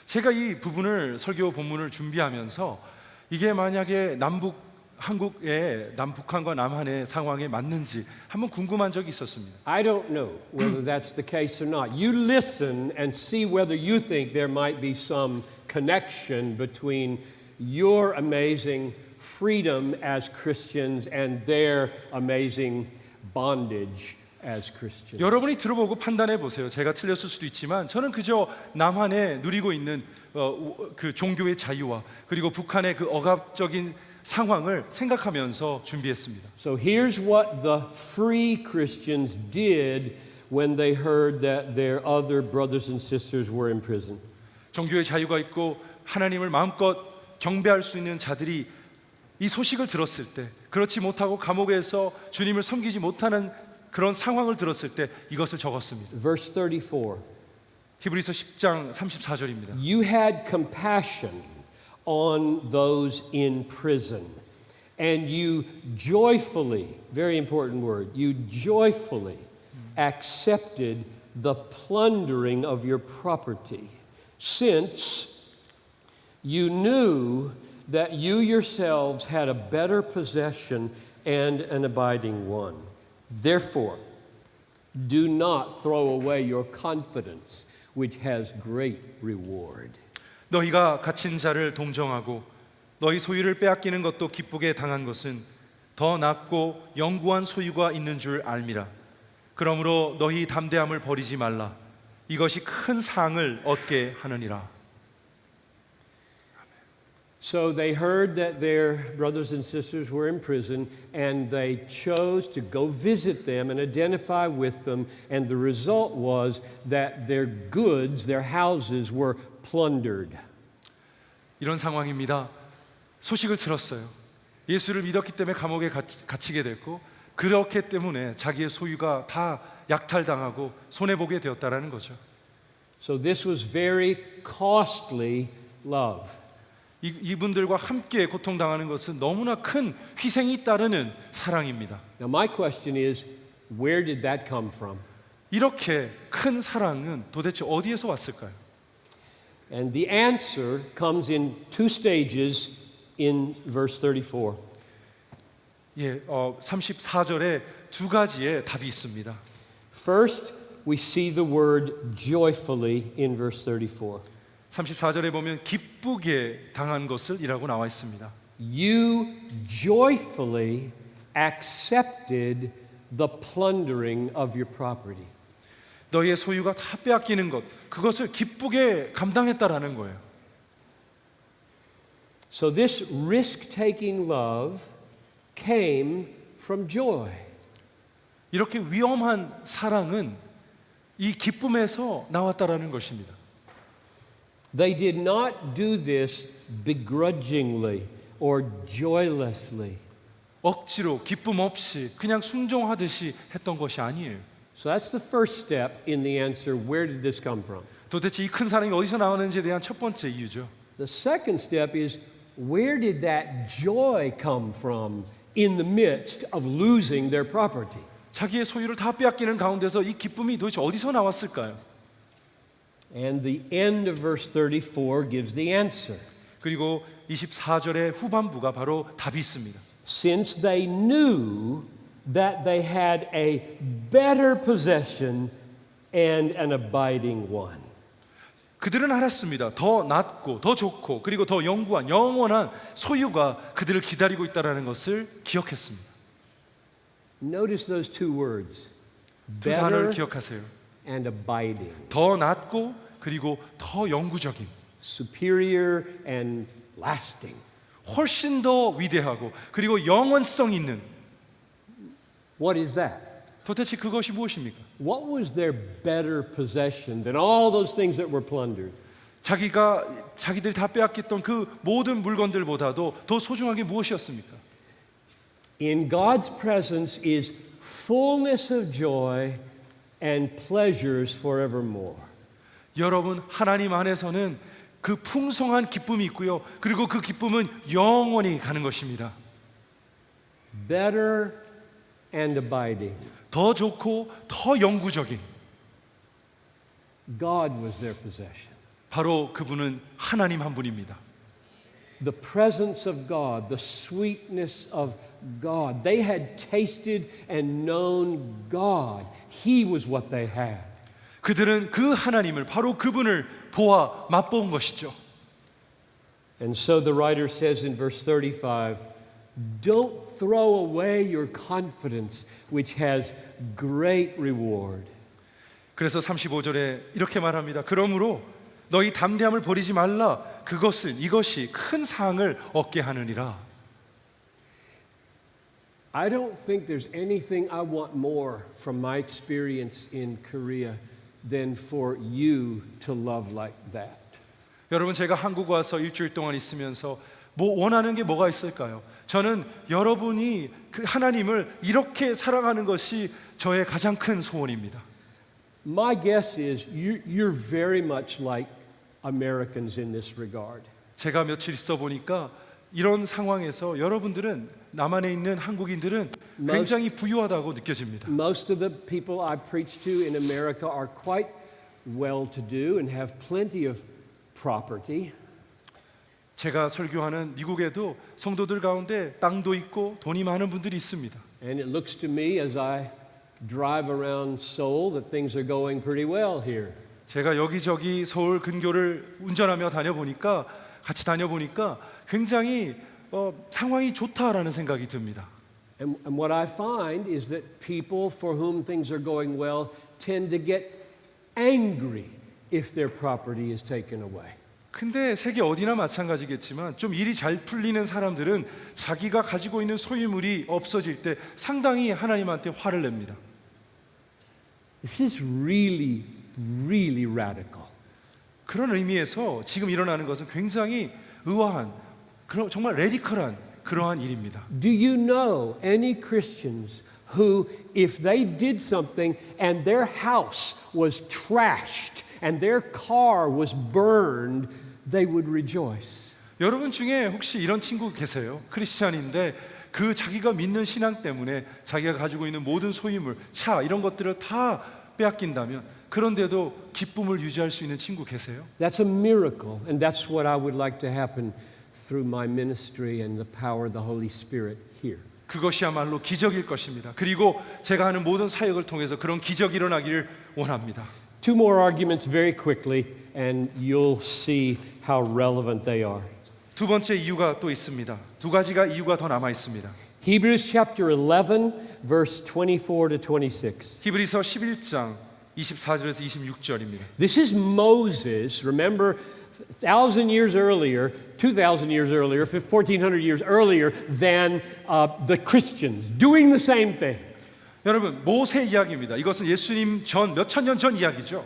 제가 이 부분을 설교 본문을 준비하면서 이게 만약에 한국의 남북한과 남한의 상황에 맞는지 한번 궁금한 적이 있었습니다. I don't know whether that's the case or not. You listen and see whether you think there might be some connection between your amazing freedom as Christians and their amazing bondage as Christians. 여러분이 들어보고 판단해 보세요. 제가 틀렸을 수도 있지만 저는 그저 남한에 누리고 있는 그 종교의 자유와 그리고 북한의 그 억압적인 상황을 생각하면서 준비했습니다. So here's what the free Christians did when they heard that their other brothers and sisters were in prison. 종교의 자유가 있고 하나님을 마음껏 경배할 수 있는 자들이 이 소식을 들었을 때, 그렇지 못하고 감옥에서 주님을 섬기지 못하는 그런 상황을 들었을 때 이것을 적었습니다. Verse 34. 히브리서 10장 34절입니다. You had compassion on those in prison, and you joyfully, very important word, you joyfully accepted the plundering of your property, since you knew that you yourselves had a better possession and an abiding one. Therefore, do not throw away your confidence, which has great reward. 너희가 갇힌 자를 동정하고 너희 소유를 빼앗기는 것도 기쁘게 당한 것은 더 낫고 영구한 소유가 있는 줄 알미라. 그러므로 너희 담대함을 버리지 말라. 이것이 큰 상을 얻게 하느니라. So they heard that their brothers and sisters were in prison, and they chose to go visit them and identify with them, and the result was that their goods, their houses were plundered. 이런 상황입니다. 소식을 들었어요. 예수를 믿었기 때문에 감옥에 갇히게 됐고 그렇기 때문에 자기의 소유가 다 약탈당하고 손해보게 되었다라는 거죠. So this was very costly love. 이분들과 함께 고통당하는 것은 너무나 큰 희생이 따르는 사랑입니다. Now my question is, where did that come from? 이렇게 큰 사랑은 도대체 어디에서 왔을까요? And the answer comes in two stages in verse 34. 34절에 두 가지의 답이 있습니다. First, we see the word joyfully in verse 34. 34절에 보면 기쁘게 당한 것을 이라고 나와 있습니다. You joyfully accepted the plundering of your property. 너희의 소유가 다 빼앗기는 것, 그것을 기쁘게 감당했다라는 거예요. So this risk-taking love came from joy. 이렇게 위험한 사랑은 이 기쁨에서 나왔다라는 것입니다. They did not do this begrudgingly or joylessly. 억지로 기쁨 없이 그냥 순종하듯이 했던 것이 아니에요. So that's the first step in the answer. Where did this come from? 도대체 이 큰 사랑이 어디서 나오는지에 대한 첫 번째 이유죠. The second step is where did that joy come from in the midst of losing their property? 자기의 소유를 다 빼앗기는 가운데서 이 기쁨이 도대체 어디서 나왔을까요? And the end of verse 34 gives the answer. 그리고 24절의 후반부가 바로 답이 있습니다. Since they knew that they had a better possession and an abiding one. 그들은 알았습니다. 더 낫고 더 좋고 그리고 더 영구한 영원한 소유가 그들을 기다리고 있다는 것을 기억했습니다. Notice those two words. 두 단어를 Better 기억하세요. and abiding. 더 낫고 그리고 더 영구적인, Superior and lasting. 훨씬 더 위대하고 그리고 영원성 있는. What is that? 도대체 그것이 무엇입니까? What was their better possession than all those things that were plundered? 자기들이 다 빼앗겼던 그 모든 물건들보다도 더 소중한 게 무엇이었습니까? In God's presence is fullness of joy and pleasures forevermore. 여러분, 하나님 안에서는 그 풍성한 기쁨이 있고요. 그리고 그 기쁨은 영원히 가는 것입니다. Better and abiding. 더 좋고 더 영구적인. God was their possession. 바로 그분은 하나님 한 분입니다. The presence of God, the sweetness of God. They had tasted and known God. He was what they had. 그들은 그 하나님을 바로 그분을 보아 맛본 것이죠. And so the writer says in verse 35, don't throw away your confidence, which has great reward. 그래서 35절에 이렇게 말합니다. 그러므로 너희 담대함을 버리지 말라. 이것이 큰 상을 얻게 하느니라. I don't think there's anything I want more from my experience in Korea than for you to love like that. 여러분, 제가 한국 와서 일주일 동안 있으면서 원하는 게 뭐가 있을까요? 저는 여러분이 그 하나님을 이렇게 사랑하는 것이 저의 가장 큰 소원입니다. My guess is you're very much like Americans in this regard. 제가 며칠 있어 보니까 이런 상황에서 여러분들은 남한에 있는 한국인들은 굉장히 부유하다고 느껴집니다. Most of the people I preach to in America are quite well-to-do and have plenty of property. 제가 설교하는 미국에도 성도들 가운데 땅도 있고 돈이 많은 분들이 있습니다. And it looks to me as I drive around Seoul that things are going pretty well here. 제가 여기저기 서울 근교를 운전하며 같이 다녀보니까 굉장히 상황이 좋다라는 생각이 듭니다. And what I find is that people for whom things are going well tend to get angry if their property is taken away. 근데 세계 어디나 마찬가지겠지만 좀 일이 잘 풀리는 사람들은 자기가 가지고 있는 소유물이 없어질 때 상당히 하나님한테 화를 냅니다. This is really, really radical. 그런 의미에서 지금 일어나는 것은 굉장히 의아한, 정말 레디컬한 그러한 일입니다. Do you know any Christians who, if they did something and their house was trashed and their car was burned, they would rejoice? 여러분 중에 혹시 이런 친구 계세요? 크리스찬인데 그 자기가 믿는 신앙 때문에 자기가 가지고 있는 모든 소유물, 차 이런 것들을 다 빼앗긴다면 그런데도 기쁨을 유지할 수 있는 친구 계세요? That's a miracle, and that's what I would like to happen through my ministry and the power of the Holy Spirit here. 그것이야말로 기적일 것입니다. 그리고 제가 하는 모든 사역을 통해서 그런 기적이 일어나기를 원합니다. Two more arguments very quickly, and you'll see how relevant they are. 두 번째 이유가 또 있습니다. 두 가지가 이유가 더 남아 있습니다. Hebrews chapter 11, verse 24 to 26. 히브리서 11장 24절에서 26절입니다. This is Moses, remember, 1,000 years earlier, 2,000 years earlier, 1,400 years earlier than the Christians, doing the same thing. 여러분, 모세 이야기입니다. 이것은 예수님 전 몇천 년 전 이야기죠.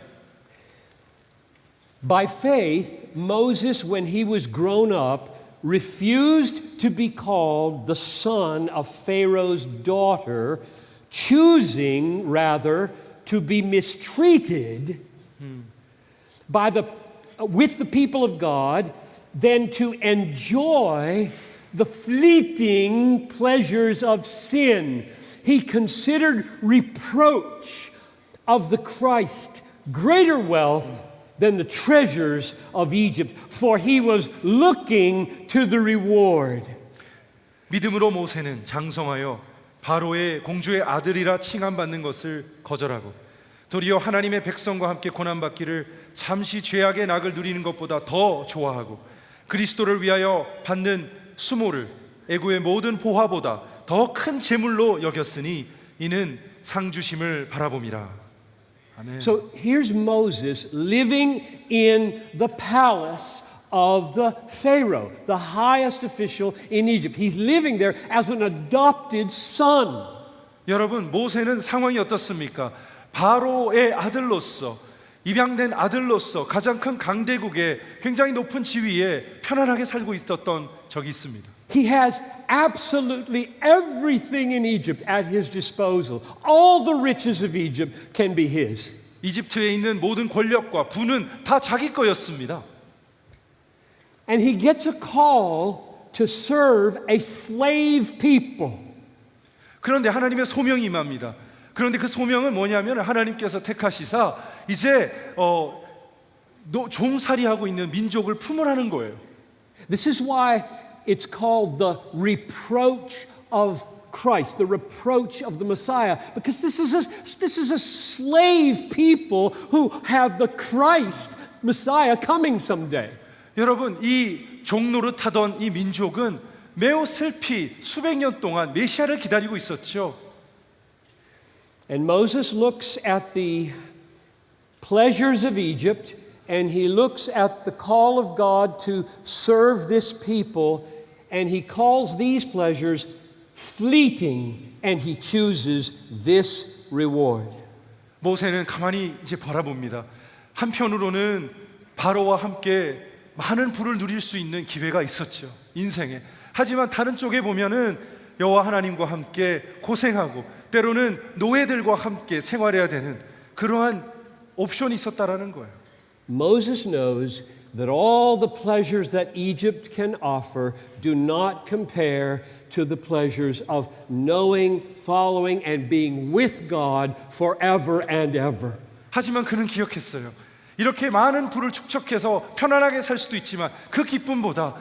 By faith, Moses, when he was grown up, refused to be called the son of Pharaoh's daughter, choosing rather to be mistreated with the people of God than to enjoy the fleeting pleasures of sin. He considered reproach of the Christ greater wealth than the treasures of Egypt, for he was looking to the reward. 믿음으로 모세는 장성하여 바로의 공주의 아들이라 칭함받는 것을 거절하고 도리어 하나님의 백성과 함께 고난받기를 잠시 죄악의 낙을 누리는 것보다 더 좋아하고 그리스도를 위하여 받는 수모를 애고의 모든 보화보다 더 큰 재물로 여겼으니 이는 상 주심을 바라봄이라. 아멘. So here's Moses living in the palace of the Pharaoh, the highest official in Egypt. He's living there as an adopted son. 여러분, 모세는 상황이 어떻습니까? 바로의 아들로서, 입양된 아들로서 가장 큰 강대국의 굉장히 높은 지위에 편안하게 살고 있었던 적이 있습니다. He has absolutely everything in Egypt at his disposal. All the riches of Egypt can be his. 이집트에 있는 모든 권력과 부는 다 자기 거였습니다. And he gets a call to serve a slave people. 그런데 하나님의 소명이 임합니다. 그런데 그 소명은 뭐냐면 하나님께서 택하시사 이제 종살이하고 있는 민족을 품으라는 거예요. This is why it's called the reproach of Christ, the reproach of the Messiah, because this is a slave people who have the Christ Messiah coming someday. 여러분, 이 종노릇하던 이 민족은 매우 슬피 수백 년 동안 메시아를 기다리고 있었죠. And Moses looks at the pleasures of Egypt and he looks at the call of God to serve this people and he calls these pleasures fleeting and he chooses this reward. 모세는 가만히 이제 바라봅니다. 한편으로는 바로와 함께 많은 부를 누릴 수 있는 기회가 있었죠, 인생에. 하지만 다른 쪽에 보면은 여호와 하나님과 함께 고생하고 때로는 노예들과 함께 생활해야 되는 그러한 옵션이 있었다라는 거예요. Moses knows that all the pleasures that Egypt can offer do not compare to the pleasures of knowing, following, and being with God forever and ever. 하지만 그는 기억했어요. 이렇게 많은 부를 축적해서 편안하게 살 수도 있지만 그 기쁨보다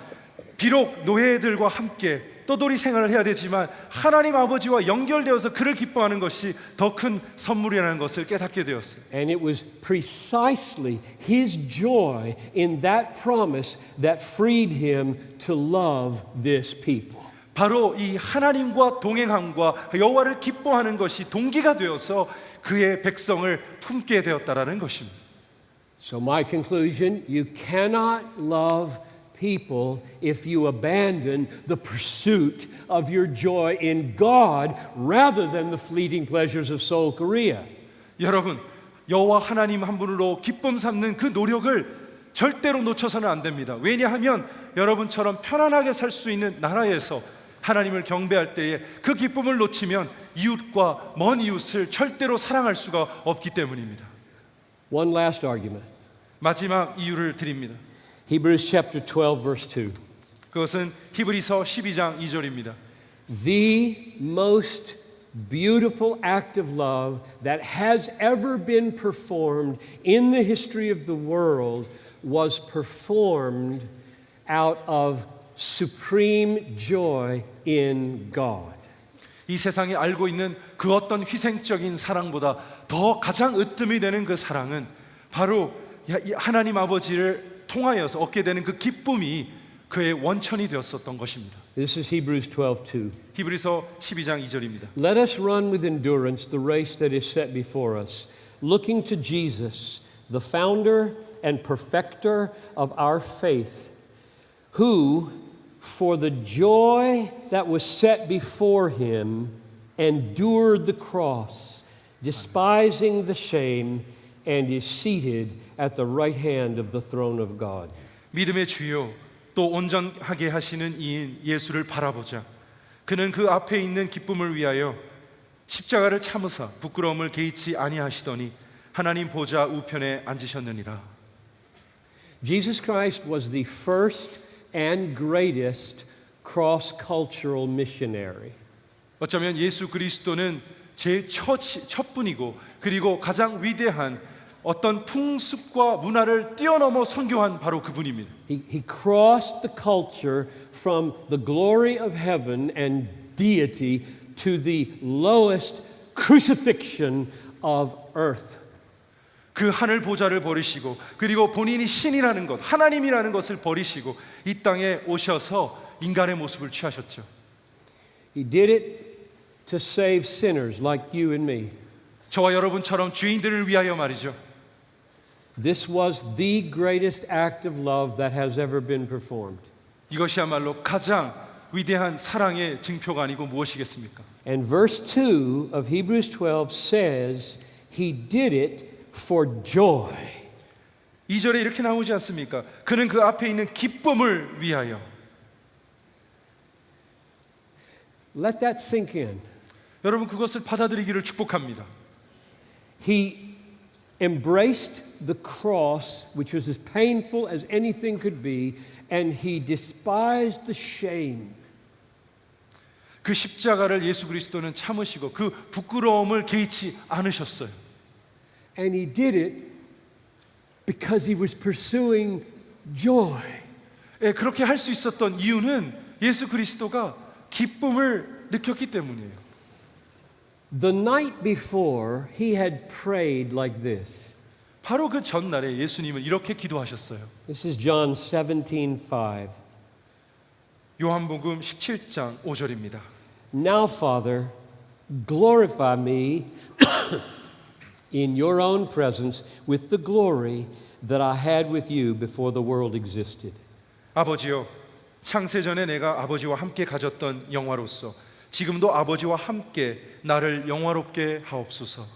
비록 노예들과 함께 떠돌이 생활을 해야 되지만 하나님 아버지와 연결되어서 그를 기뻐하는 것이 더 큰 선물이라는 것을 깨닫게 되었어요. And it was precisely his joy in that promise that freed him to love this people. 바로 이 하나님과 동행함과 여호와를 기뻐하는 것이 동기가 되어서 그의 백성을 품게 되었다라는 것입니다. So my conclusion, you cannot love people if you abandon the pursuit of your joy in God rather than the fleeting pleasures of Seoul, Korea. 여러분, 여호와 하나님 한 분으로 기쁨 삼는 그 노력을 절대로 놓쳐서는 안 됩니다. 왜냐하면 여러분처럼 편안하게 살 수 있는 나라에서 하나님을 경배할 때에 그 기쁨을 놓치면 이웃과 먼 이웃을 절대로 사랑할 수가 없기 때문입니다. One last argument. 마지막 이유를 드립니다. Hebrews chapter 12 verse 2. 그것은 히브리서 12장 2절입니다. The most beautiful act of love that has ever been performed in the history of the world was performed out of supreme joy in God. 이 세상에 알고 있는 그 어떤 희생적인 사랑보다 더 가장 으뜸이 되는 그 사랑은 바로 하나님 아버지를 통하여서 얻게 되는 그 기쁨이 그의 원천이 되었었던 것입니다. This is Hebrews 12:2. 히브리서 12장 2절입니다. Let us run with endurance the race that is set before us, looking to Jesus, the founder and perfecter of our faith, who, for the joy that was set before him, endured the cross, despising the shame, and is seated at the right hand of the throne of God. 믿음의 주요 또 온전하게 하시는 이인 예수를 바라보자. 그는 그 앞에 있는 기쁨을 위하여 십자가를 참으사 부끄러움을 개의치 아니하시더니 하나님 보좌 우편에 앉으셨느니라. Jesus Christ was the first and greatest cross-cultural missionary. 어쩌면 예수 그리스도는 제일 첫 분이고 그리고 가장 위대한 어떤 풍습과 문화를 뛰어넘어 선교한 바로 그분입니다. He crossed the culture from the glory of heaven and deity to the lowest crucifixion of earth. 그 하늘 보좌를 버리시고 그리고 본인이 신이라는 것, 하나님이라는 것을 버리시고 이 땅에 오셔서 인간의 모습을 취하셨죠. He did it to save sinners like you and me. 저와 여러분처럼 죄인들을 위하여 말이죠. This was the greatest act of love that has ever been performed. 이것이야말로 가장 위대한 사랑의 증표가 아니고 무엇이겠습니까? And verse 2 of Hebrews 12 says he did it for joy. 2절에 이렇게 나오지 않습니까? 그는 그 앞에 있는 기쁨을 위하여. Let that sink in. 여러분 그것을 받아들이기를 축복합니다. He embraced the cross, which was as painful as anything could be, and he despised the shame. 그 십자가를 예수 그리스도는 참으시고 그 부끄러움을 개의치 않으셨어요. And he did it because he was pursuing joy. 예, 그렇게 할 수 있었던 이유는 예수 그리스도가 기쁨을 느꼈기 때문이에요. The night before, he had prayed like this. 바로 그 전날에 예수님은 이렇게 기도하셨어요. This is John 17:5. 요한복음 17장 5절입니다. Now, Father, glorify me in your own presence with the glory that I had with you before the world existed. 아버지여, 창세 전에 내가 아버지와 함께 가졌던 영화로서 지금도 아버지와 함께 나를 영화롭게 하옵소서.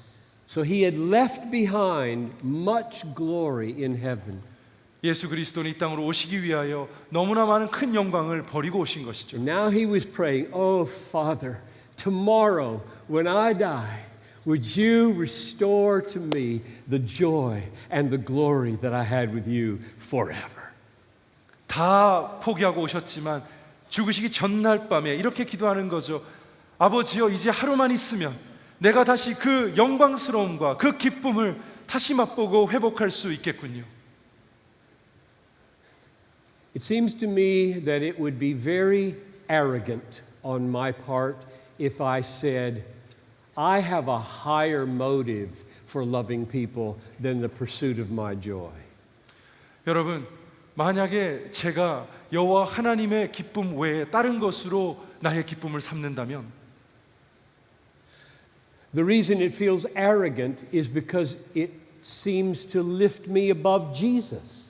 So he had left behind much glory in heaven. 예수 그리스도는 이 땅으로 오시기 위하여 너무나 많은 큰 영광을 버리고 오신 것이죠. And now he was praying, "Oh, Father, tomorrow when I die, would you restore to me the joy and the glory that I had with you forever?" 다 포기하고 오셨지만 죽으시기 전날 밤에 이렇게 기도하는 거죠. 아버지여, 이제 하루만 있으면 내가 다시 그 영광스러움과 그 기쁨을 다시 맛보고 회복할 수 있겠군요. It seems to me that it would be very arrogant on my part if I said, I have a higher motive for loving people than the pursuit of my joy. 여러분, 만약에 제가 여호와 하나님의 기쁨 외에 다른 것으로 나의 기쁨을 삼는다면 The reason it feels arrogant is because it seems to lift me above Jesus.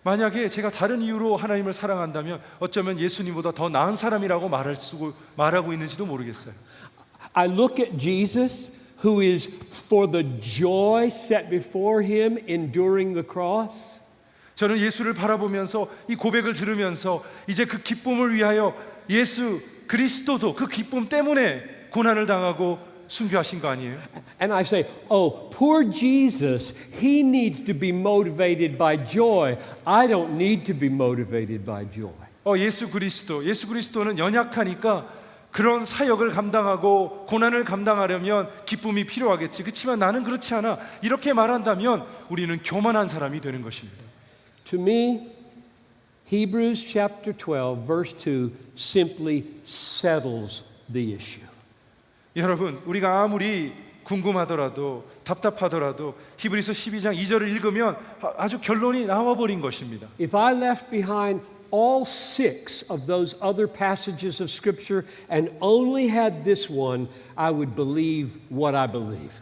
만약에 제가 다른 이유로 하나님을 사랑한다면 어쩌면 예수님보다 더 나은 사람이라고 말하고 있는지도 모르겠어요. I look at Jesus, who is for the joy set before him enduring the cross. 저는 예수를 바라보면서 이 고백을 들으면서 이제 그 기쁨을 위하여 예수 그리스도도 그 기쁨 때문에 고난을 당하고 순교하신 거 아니에요? And I say, oh, poor Jesus, he needs to be motivated by joy. I don't need to be motivated by joy. 예수 그리스도는 연약하니까 그런 사역을 감당하고 고난을 감당하려면 기쁨이 필요하겠지. 그렇지만 나는 그렇지 않아. 이렇게 말한다면 우리는 교만한 사람이 되는 것입니다. To me, Hebrews chapter 12, verse 2 simply settles the issue. 여러분, 우리가 아무리 궁금하더라도 답답하더라도 히브리서 12장 2절을 읽으면 아주 결론이 나와버린 것입니다. If I left behind all 6 of those other passages of Scripture and only had this one, I would believe what I believe.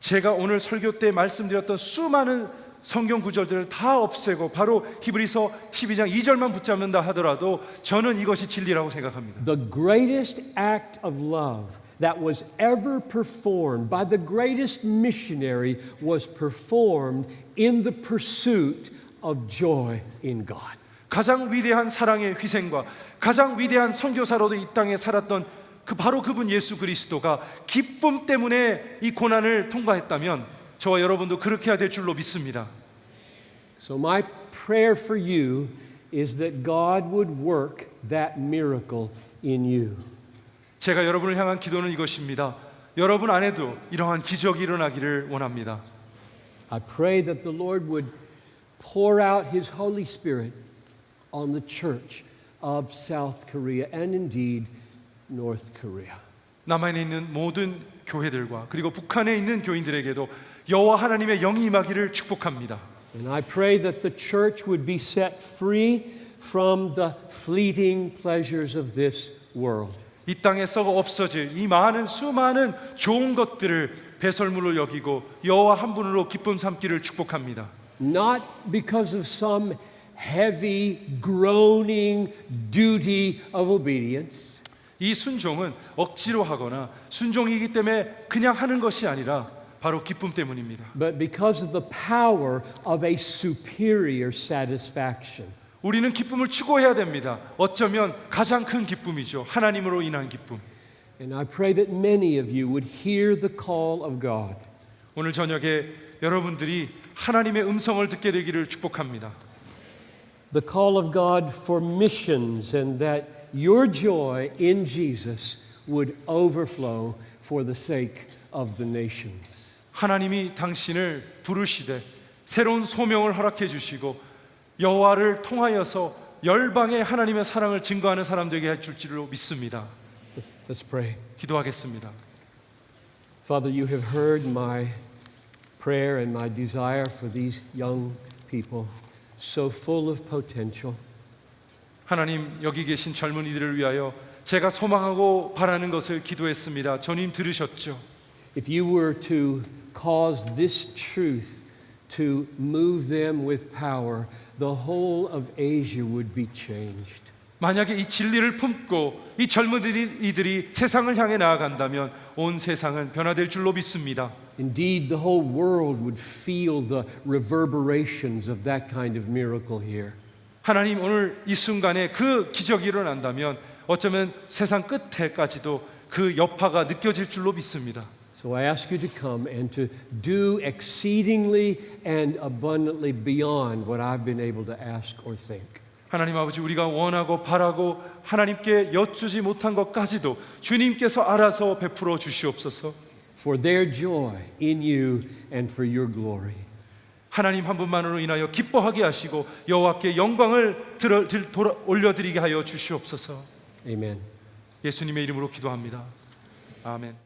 제가 오늘 설교 때 말씀드렸던 수많은 성경 구절들을 다 없애고 바로 히브리서 12장 2절만 붙잡는다 하더라도 저는 이것이 진리라고 생각합니다. The greatest act of love that was ever performed by the greatest missionary was performed in the pursuit of joy in God. 가장 위대한 사랑의 희생과 가장 위대한 선교사로도 이 땅에 살았던 바로 그분 예수 그리스도가 기쁨 때문에 이 고난을 통과했다면 저와 여러분도 그렇게 해야 될 줄로 믿습니다. So my prayer for you is that God would work that miracle in you. 제가 여러분을 향한 기도는 이것입니다. 여러분 안에도 이러한 기적이 일어나기를 원합니다. I pray that the Lord would pour out His Holy Spirit on the church of South Korea and indeed North Korea. 남한에 있는 모든 교회들과 그리고 북한에 있는 교인들에게도 여호와 하나님의 영이 임하기를 축복합니다. And I pray that the church would be set free from the fleeting pleasures of this world. 이 땅에 썩어 없어질 이 많은 수많은 좋은 것들을 배설물로 여기고 여호와 한 분으로 기쁨 삼기를 축복합니다. Not because of some heavy, groaning duty of obedience, 이 순종은 억지로 하거나 순종이기 때문에 그냥 하는 것이 아니라 바로 기쁨 때문입니다. but because of the power of a superior satisfaction. 우리는 기쁨을 추구해야 됩니다. 어쩌면 가장 큰 기쁨이죠. 하나님으로 인한 기쁨. And I pray that many of you would hear the call of God. 오늘 저녁에 여러분들이 하나님의 음성을 듣게 되기를 축복합니다. The call of God for missions and that your joy in Jesus would overflow for the sake of the nations. 하나님이 당신을 부르시되 새로운 소명을 허락해 주시고 여호와를 통하여서 열방에 하나님의 사랑을 증거하는 사람들에게 할 줄로 믿습니다. Let's pray. 기도하겠습니다. Father, you have heard my prayer and my desire for these young people, so full of potential. 하나님, 여기 계신 젊은이들을 위하여 제가 소망하고 바라는 것을 기도했습니다. 주님 들으셨죠? If you were to cause this truth to move them with power, the whole of Asia would be changed. 만약에 이 진리를 품고 이 젊은이들이 세상을 향해 나아간다면 온 세상은 변화될 줄로 믿습니다. Indeed, the whole world would feel the reverberations of that kind of miracle here. 하나님, 오늘 이 순간에 그 기적이 일어난다면 어쩌면 세상 끝에까지도 그 여파가 느껴질 줄로 믿습니다. So I ask you to come and to do exceedingly and abundantly beyond what I've been able to ask or think. 하나님 아버지, 우리가 원하고 바라고 하나님께 여쭈지 못한 것까지도 주님께서 알아서 베풀어 주시옵소서. For their joy in you and for your glory. 하나님 한 분만으로 인하여 기뻐하게 하시고 여호와께 영광을 올려드리게 하여 주시옵소서. Amen. 예수님의 이름으로 기도합니다. 아멘.